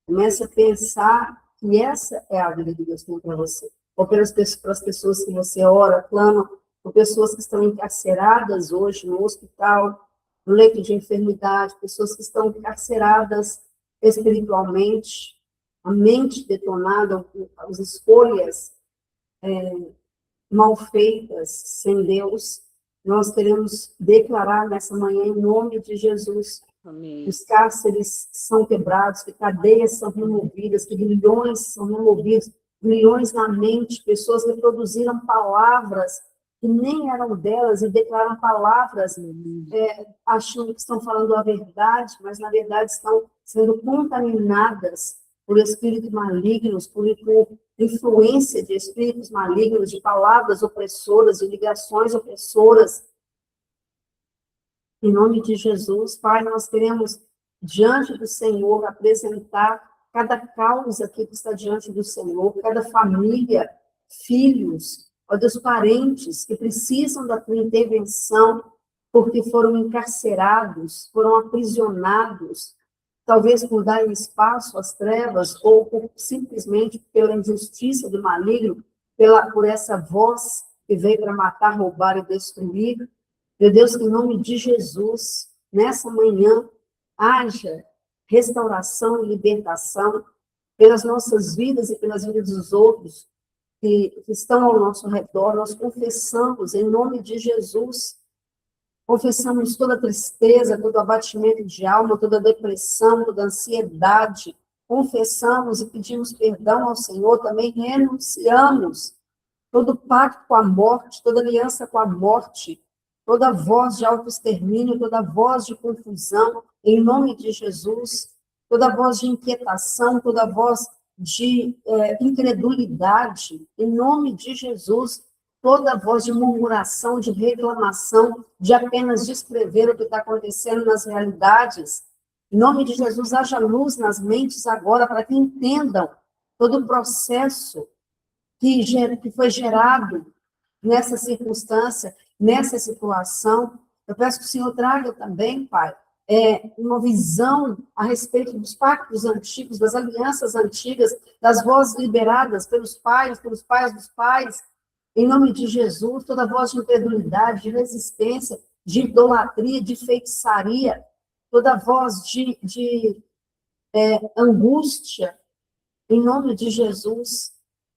Comece a pensar que essa é a vida que Deus tem para você. Ou para as pessoas que você ora, clama, por pessoas que estão encarceradas hoje no hospital, no leito de enfermidade, pessoas que estão encarceradas espiritualmente, a mente detonada, as escolhas mal feitas, sem Deus, nós queremos declarar nessa manhã, em nome de Jesus, Amém. que os cárceres são quebrados, que cadeias são removidas, que grilhões são removidos, grilhões na mente, pessoas que produziram palavras que nem eram delas e declaram palavras achando que estão falando a verdade, mas na verdade estão sendo contaminadas por espíritos malignos, por influência de espíritos malignos, de palavras opressoras, de ligações opressoras. Em nome de Jesus, Pai, nós queremos, diante do Senhor, apresentar cada causa aqui que está diante do Senhor, cada família, filhos, ó Deus, parentes que precisam da tua intervenção, porque foram encarcerados, foram aprisionados, talvez por darem espaço às trevas, ou simplesmente pela injustiça do maligno, por essa voz que veio para matar, roubar e destruir. Meu Deus, que em nome de Jesus, nessa manhã, haja restauração e libertação pelas nossas vidas e pelas vidas dos outros que estão ao nosso redor. Nós confessamos, em nome de Jesus, confessamos toda tristeza, todo abatimento de alma, toda depressão, toda ansiedade. Confessamos e pedimos perdão ao Senhor, também renunciamos todo pacto com a morte, toda aliança com a morte, toda voz de autoextermínio, toda voz de confusão, em nome de Jesus, toda voz de inquietação, toda voz de incredulidade, em nome de Jesus, toda voz de murmuração, de reclamação, de apenas descrever o que está acontecendo nas realidades. Em nome de Jesus, haja luz nas mentes agora para que entendam todo o processo que foi gerado nessa circunstância, nessa situação. Eu peço que o Senhor traga também, Pai, uma visão a respeito dos pactos antigos, das alianças antigas, das vozes liberadas pelos pais dos pais, em nome de Jesus, toda voz de incredulidade, de resistência, de idolatria, de feitiçaria, toda voz de angústia, em nome de Jesus,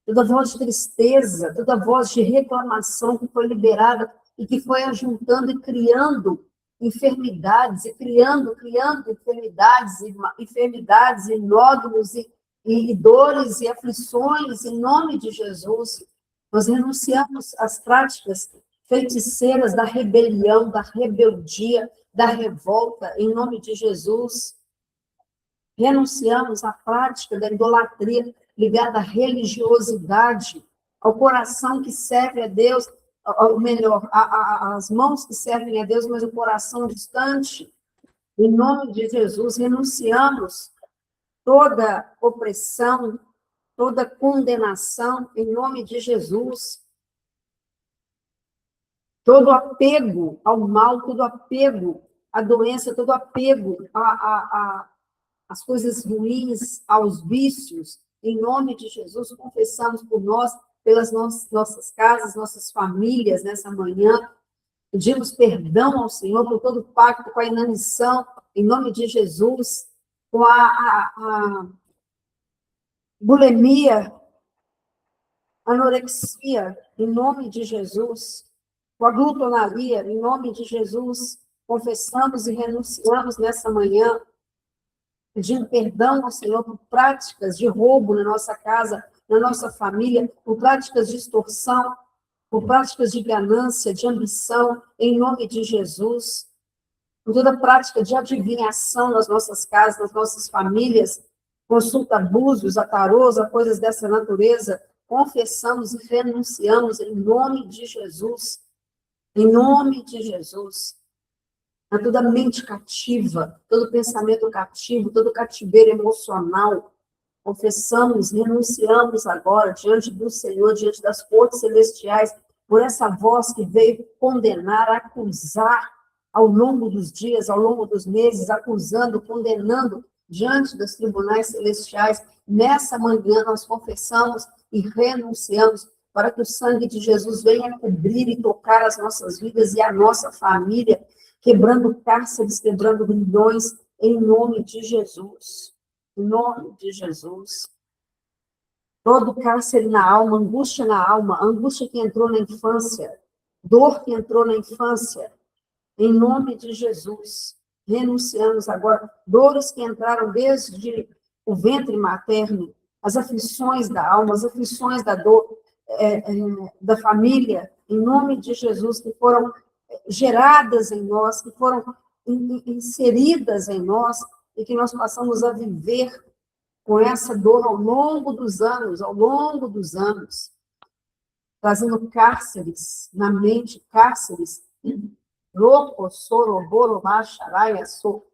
toda voz de tristeza, toda voz de reclamação que foi liberada e que foi ajuntando e criando enfermidades, e criando enfermidades e nódulos e dores e aflições, em nome de Jesus. Nós renunciamos às práticas feiticeiras da rebelião, da rebeldia, da revolta, em nome de Jesus. Renunciamos à prática da idolatria ligada à religiosidade, ao coração que serve a Deus, ou melhor, as mãos que servem a Deus, mas o coração distante. Em nome de Jesus, renunciamos toda opressão, toda condenação, em nome de Jesus. Todo apego ao mal, todo apego à doença, todo apego às coisas ruins, aos vícios, em nome de Jesus, confessamos por nós, pelas nossas casas, nossas famílias, nessa manhã. Pedimos perdão ao Senhor por todo pacto com a inanição, em nome de Jesus, com a bulimia, anorexia, em nome de Jesus, com a glutonaria, em nome de Jesus, confessamos e renunciamos nessa manhã, pedindo perdão ao Senhor por práticas de roubo na nossa casa, na nossa família, por práticas de extorsão, por práticas de ganância, de ambição, em nome de Jesus, por toda prática de adivinhação nas nossas casas, nas nossas famílias, consulta abusos, a tarôs, a coisas dessa natureza, confessamos e renunciamos em nome de Jesus, em nome de Jesus. A toda mente cativa, todo pensamento cativo, todo cativeiro emocional, confessamos, renunciamos agora diante do Senhor, diante das cortes celestiais, por essa voz que veio condenar, acusar ao longo dos dias, ao longo dos meses, acusando, condenando diante dos tribunais celestiais. Nessa manhã nós confessamos e renunciamos para que o sangue de Jesus venha cobrir e tocar as nossas vidas e a nossa família, quebrando cárceres, quebrando grilhões, em nome de Jesus. Em nome de Jesus. todo cárcere na alma, angústia que entrou na infância, dor que entrou na infância, em nome de Jesus, renunciamos agora, dores que entraram desde o ventre materno, as aflições da alma, as aflições da dor, da família, em nome de Jesus, que foram geradas em nós, que foram inseridas em nós, e que nós passamos a viver com essa dor ao longo dos anos, trazendo cárceres na mente, cárceres, louco, soroboro, macharaia, so,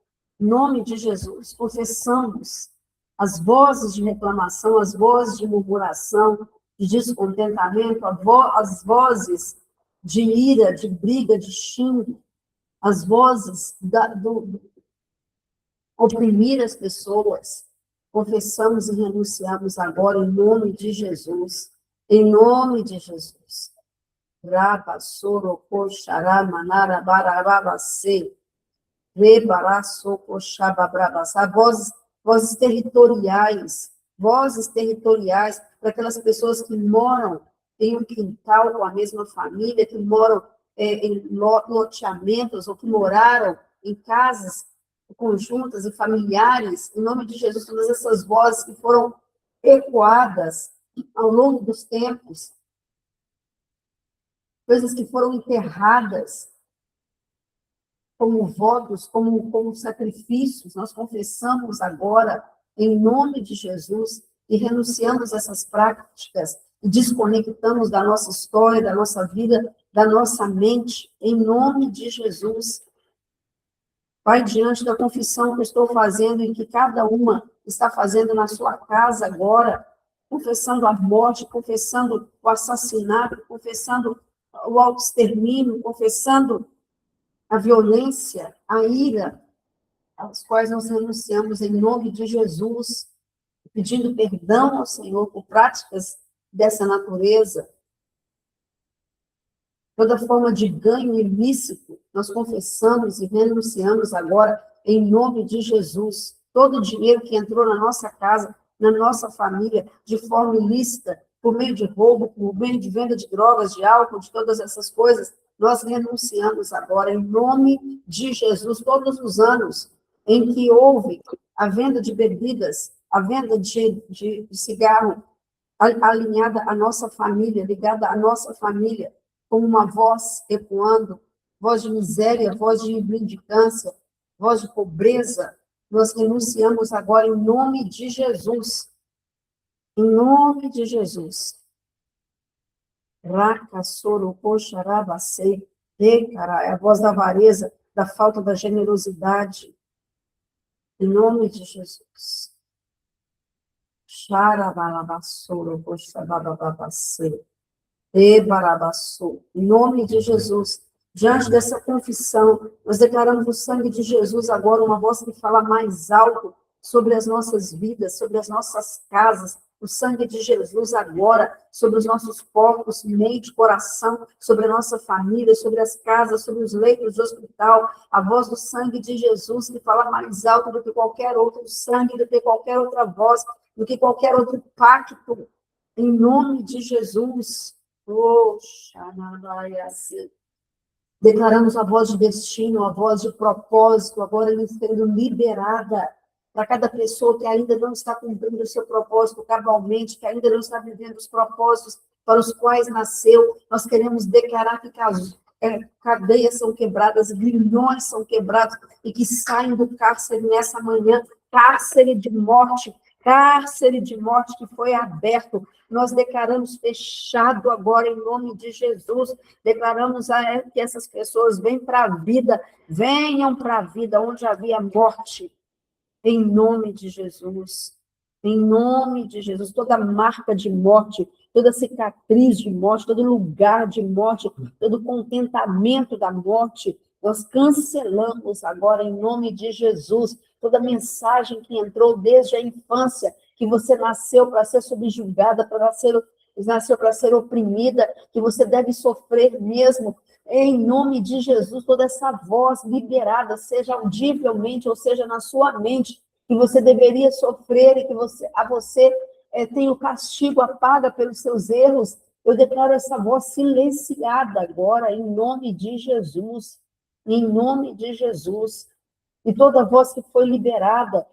em nome de Jesus, confessamos as vozes de reclamação, as vozes de murmuração, de descontentamento, as vozes de ira, de briga, de xingo, as vozes do oprimir as pessoas. Confessamos e renunciamos agora em nome de Jesus. Em nome de Jesus. Raba, soro, coxará, manara, barababacê, rebará, soco, xababrabacá. Vozes territoriais para aquelas pessoas que moram em um quintal com a mesma família, que moram em loteamentos, ou que moraram em casas conjuntas e familiares, em nome de Jesus, todas essas vozes que foram ecoadas ao longo dos tempos, coisas que foram enterradas como votos, como sacrifícios, nós confessamos agora, em nome de Jesus, e renunciamos a essas práticas, e desconectamos da nossa história, da nossa vida, da nossa mente, em nome de Jesus. Pai, diante da confissão que eu estou fazendo e que cada uma está fazendo na sua casa agora, confessando a morte, confessando o assassinato, confessando o autoextermínio, confessando a violência, a ira, às quais nós renunciamos em nome de Jesus, pedindo perdão ao Senhor por práticas dessa natureza. Toda forma de ganho ilícito, nós confessamos e renunciamos agora em nome de Jesus. Todo o dinheiro que entrou na nossa casa, na nossa família, de forma ilícita, por meio de roubo, por meio de venda de drogas, de álcool, de todas essas coisas, nós renunciamos agora em nome de Jesus. Todos os anos em que houve a venda de bebidas, a venda de cigarro, alinhada à nossa família, ligada à nossa família, como uma voz ecoando, voz de miséria, voz de mendicância, voz de pobreza, nós renunciamos agora em nome de Jesus. Em nome de Jesus. Raca, soro, coxa, rabacei, recara, é a voz da avareza, da falta da generosidade. Em nome de Jesus. Xarabalabassoro, coxa, babababacei. Em nome de Jesus, diante dessa confissão, nós declaramos o sangue de Jesus agora, uma voz que fala mais alto sobre as nossas vidas, sobre as nossas casas, o sangue de Jesus agora, sobre os nossos corpos, mente, coração, sobre a nossa família, sobre as casas, sobre os leitos de hospital, a voz do sangue de Jesus que fala mais alto do que qualquer outro sangue, do que qualquer outra voz, do que qualquer outro pacto, em nome de Jesus. Declaramos a voz de destino, a voz de propósito, agora sendo liberada para cada pessoa que ainda não está cumprindo o seu propósito cabalmente, que ainda não está vivendo os propósitos para os quais nasceu. Nós queremos declarar que cadeias são quebradas, grilhões são quebrados e que saem do cárcere nessa manhã, cárcere de morte que foi aberto. Nós declaramos fechado agora em nome de Jesus. Declaramos que essas pessoas venham para a vida onde havia morte. Em nome de Jesus. Em nome de Jesus. Toda marca de morte, toda cicatriz de morte, todo lugar de morte, todo contentamento da morte, nós cancelamos agora em nome de Jesus. Toda mensagem que entrou desde a infância, que você nasceu para ser subjugada, nasceu para ser oprimida, que você deve sofrer mesmo. Em nome de Jesus, toda essa voz liberada, seja audivelmente ou seja na sua mente, que você deveria sofrer e que a você tem o castigo, apaga pelos seus erros. Eu declaro essa voz silenciada agora, em nome de Jesus. Em nome de Jesus. E toda voz que foi liberada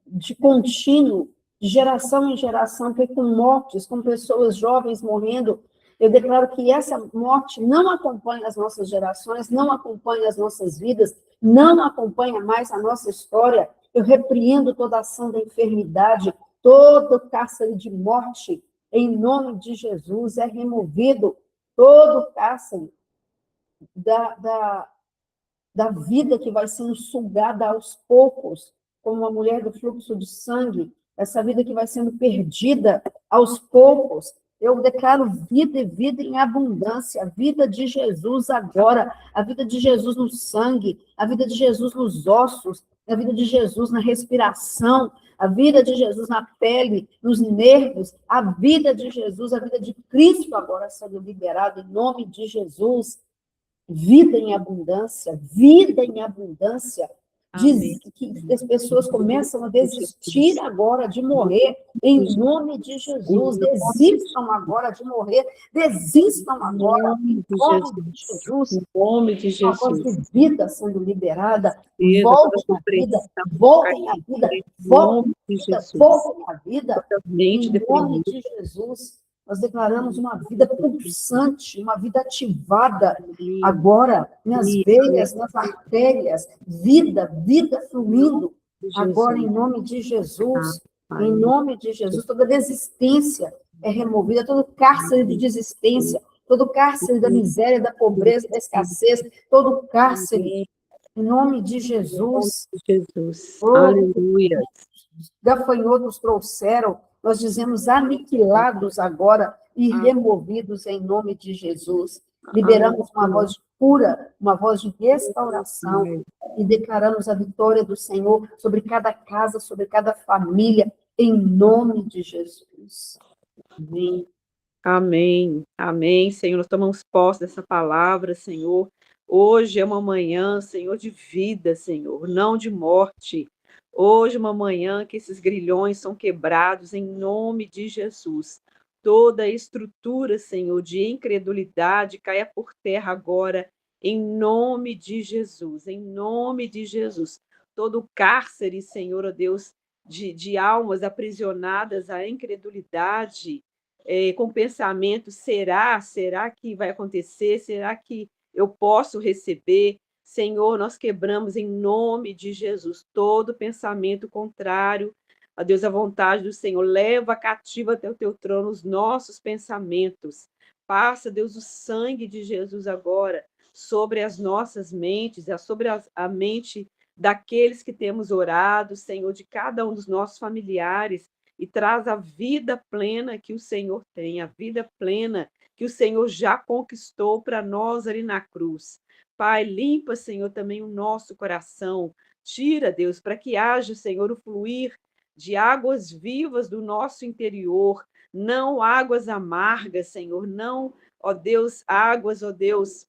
de contínuo, de geração em geração, foi com mortes, com pessoas jovens morrendo. Eu declaro que essa morte não acompanha as nossas gerações, não acompanha as nossas vidas, não acompanha mais a nossa história. Eu repreendo toda ação da enfermidade, todo cárcere de morte, em nome de Jesus, é removido todo cárcere da vida que vai sendo sugada aos poucos, como a mulher do fluxo de sangue, essa vida que vai sendo perdida aos poucos. Eu declaro vida e vida em abundância, a vida de Jesus agora, a vida de Jesus no sangue, a vida de Jesus nos ossos, a vida de Jesus na respiração, a vida de Jesus na pele, nos nervos, a vida de Jesus, a vida de Cristo agora sendo liberada em nome de Jesus. Vida em abundância, vida em abundância. Diz que as pessoas começam a desistir agora de morrer, em nome de Jesus. Desistam agora de morrer, desistam agora, em nome de Jesus. Em nome de Uma voz Jesus. de vida sendo liberada, Vida, voltem toda à vida, opressão, voltem à vida, em voltem nome de à vida, Jesus. voltem à vida, Totalmente em nome deprimida. de Jesus. Nós declaramos uma vida pulsante, uma vida ativada agora nas veias, nas artérias, vida, vida fluindo agora em nome de Jesus. Em nome de Jesus, toda desistência é removida, todo cárcere de desistência, todo cárcere da miséria, da pobreza, da escassez, todo cárcere, em nome de Jesus. Jesus. Oh, Aleluia. gafanhotos trouxeram, nós dizemos aniquilados agora e removidos em nome de Jesus. Liberamos uma voz de cura, uma voz de restauração e declaramos a vitória do Senhor sobre cada casa, sobre cada família, em nome de Jesus. Amém. Amém. Amém, Senhor. Nós tomamos posse dessa palavra, Senhor. Hoje é uma manhã, Senhor, de vida, Senhor, não de morte. Hoje é uma manhã que esses grilhões são quebrados em nome de Jesus. Toda a estrutura, Senhor, de incredulidade caia por terra agora, em nome de Jesus. Em nome de Jesus. Todo cárcere, Senhor, ó Deus, de almas aprisionadas à incredulidade, com pensamento, será que vai acontecer? Será que eu posso receber? Senhor, nós quebramos em nome de Jesus todo pensamento contrário a Deus, a vontade do Senhor. Leva cativa até o teu trono os nossos pensamentos. Passa, Deus, o sangue de Jesus agora sobre as nossas mentes, sobre a mente daqueles que temos orado, Senhor, de cada um dos nossos familiares, e traz a vida plena que o Senhor tem, a vida plena que o Senhor já conquistou para nós ali na cruz. Pai, limpa, Senhor, também o nosso coração. Tira, Deus, para que haja, Senhor, o fluir de águas vivas do nosso interior, não águas amargas, Senhor, não, ó Deus, águas, ó Deus,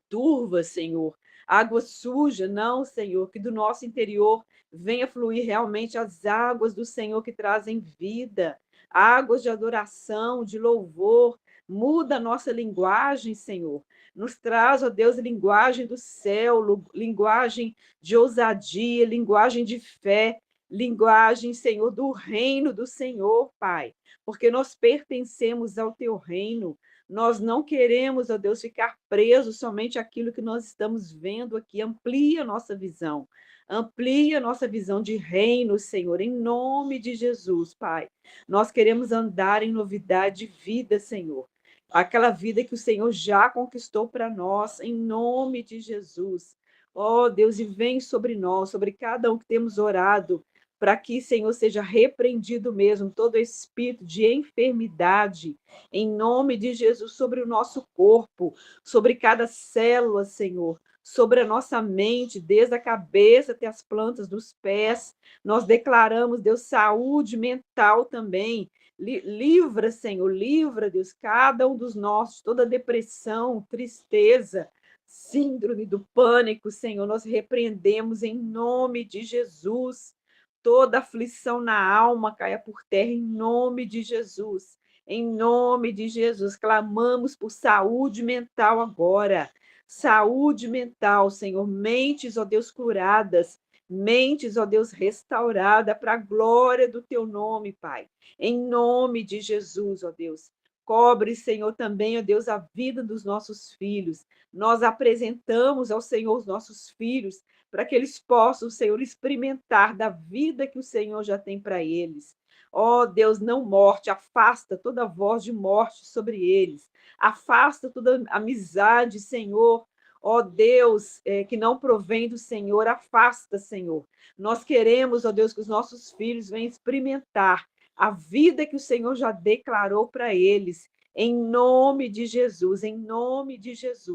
turvas, Senhor, água suja, não, Senhor, que do nosso interior venha fluir realmente as águas do Senhor que trazem vida, águas de adoração, de louvor. Muda a nossa linguagem, Senhor. Nos traz, ó Deus, linguagem do céu, linguagem de ousadia, linguagem de fé, linguagem, Senhor, do reino do Senhor, Pai, porque nós pertencemos ao teu reino. Nós não queremos, ó Deus, ficar presos somente àquilo que nós estamos vendo aqui. Amplia a nossa visão. Amplia a nossa visão de reino, Senhor, em nome de Jesus, Pai. Nós queremos andar em novidade de vida, Senhor. Aquela vida que o Senhor já conquistou para nós, em nome de Jesus. Ó Deus, e vem sobre nós, sobre cada um que temos orado, para que, Senhor, seja repreendido mesmo todo espírito de enfermidade, em nome de Jesus, sobre o nosso corpo, sobre cada célula, Senhor, sobre a nossa mente, desde a cabeça até as plantas dos pés. Nós declaramos, Deus, saúde mental também. Livra, Senhor, livra, Deus, cada um dos nossos, toda depressão, tristeza, síndrome do pânico, Senhor, nós repreendemos em nome de Jesus. toda aflição na alma caia por terra em nome de Jesus. Em nome de Jesus, clamamos por saúde mental agora. Saúde mental, Senhor. Mentes, ó Deus, curadas. Mentes, ó Deus, restaurada para a glória do teu nome, Pai. Em nome de Jesus, ó Deus. Cobre, Senhor, também, ó Deus, a vida dos nossos filhos. Nós apresentamos ao Senhor os nossos filhos para que eles possam, Senhor, experimentar da vida que o Senhor já tem para eles. Ó Deus, não morte, afasta toda voz de morte sobre eles. Afasta toda amizade, Senhor. Ó Deus, que não provém do Senhor, afasta, Senhor. Nós queremos, ó Deus, que os nossos filhos venham experimentar a vida que o Senhor já declarou para eles. Em nome de Jesus,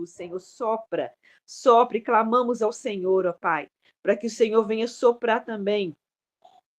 Senhor, sopra, sopra e clamamos ao Senhor, ó Pai, para que o Senhor venha soprar também,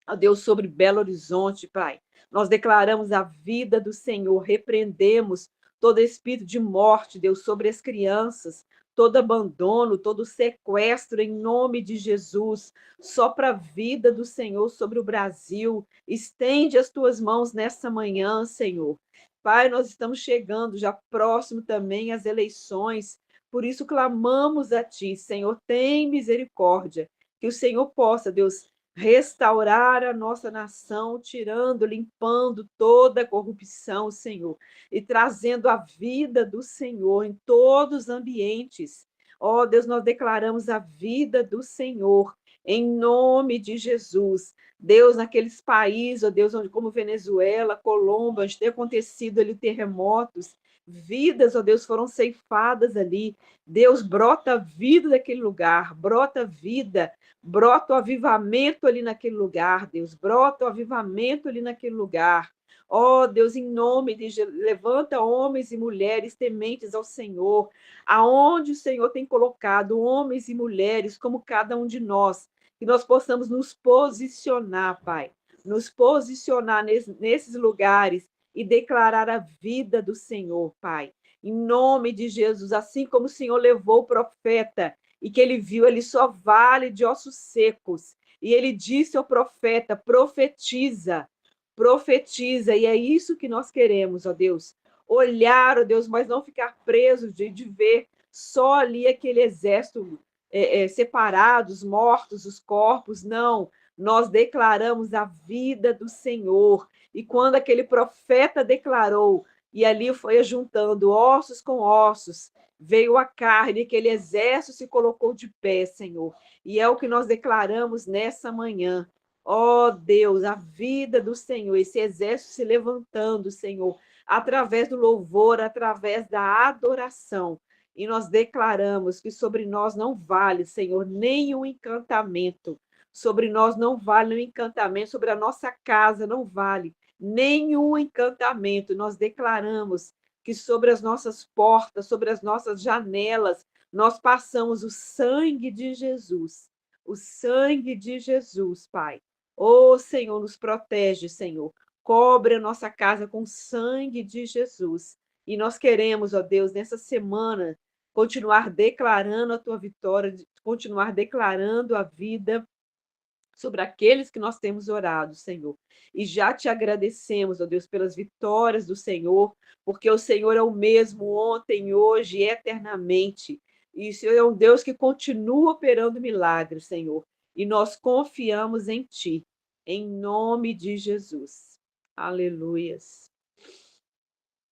ó Deus, sobre Belo Horizonte, Pai. Nós declaramos a vida do Senhor, repreendemos todo espírito de morte, Deus, sobre as crianças, todo abandono, todo sequestro, em nome de Jesus. Sopra a vida do Senhor sobre o Brasil. Estende as tuas mãos nessa manhã, Senhor. Pai, nós estamos chegando já próximo também às eleições, por isso clamamos a Ti, Senhor, tem misericórdia, que o Senhor possa, Deus, restaurar a nossa nação, tirando, limpando toda a corrupção, Senhor, e trazendo a vida do Senhor em todos os ambientes. Ó Deus, nós declaramos a vida do Senhor, em nome de Jesus. Deus, naqueles países, ó Deus, onde, como Venezuela, Colômbia, onde tem acontecido ali terremotos, vidas, ó Deus, foram ceifadas ali. Deus, brota vida daquele lugar, brota vida, brota o avivamento ali naquele lugar, Deus, brota o avivamento ali naquele lugar. Ó Deus, em nome de Jesus, levanta homens e mulheres tementes ao Senhor, aonde o Senhor tem colocado homens e mulheres como cada um de nós, que nós possamos nos posicionar, Pai, nos posicionar nesses lugares e declarar a vida do Senhor, Pai. Em nome de Jesus, assim como o Senhor levou o profeta e que ele viu ali só vale de ossos secos, e ele disse ao profeta, profetiza, profetiza, e é isso que nós queremos, ó Deus, olhar, ó Deus, mas não ficar presos de ver só ali aquele exército separados, mortos, os corpos, não, nós declaramos a vida do Senhor, e quando aquele profeta declarou, e ali foi juntando ossos com ossos, veio a carne, aquele exército se colocou de pé, Senhor, e é o que nós declaramos nessa manhã. Ó Deus, a vida do Senhor, esse exército se levantando, Senhor, através do louvor, através da adoração. E nós declaramos que sobre nós não vale, Senhor, nenhum encantamento. Sobre nós não vale nenhum encantamento, sobre a nossa casa não vale nenhum encantamento. Nós declaramos que sobre as nossas portas, sobre as nossas janelas, nós passamos o sangue de Jesus. O sangue de Jesus, Pai. Ô, Senhor, nos protege, Senhor. Cobre a nossa casa com o sangue de Jesus. E nós queremos, ó Deus, nessa semana, continuar declarando a tua vitória, continuar declarando a vida sobre aqueles que nós temos orado, Senhor. E já te agradecemos, ó Deus, pelas vitórias do Senhor, porque o Senhor é o mesmo ontem, hoje e eternamente. E o Senhor é um Deus que continua operando milagres, Senhor. E nós confiamos em Ti, em nome de Jesus. Aleluias.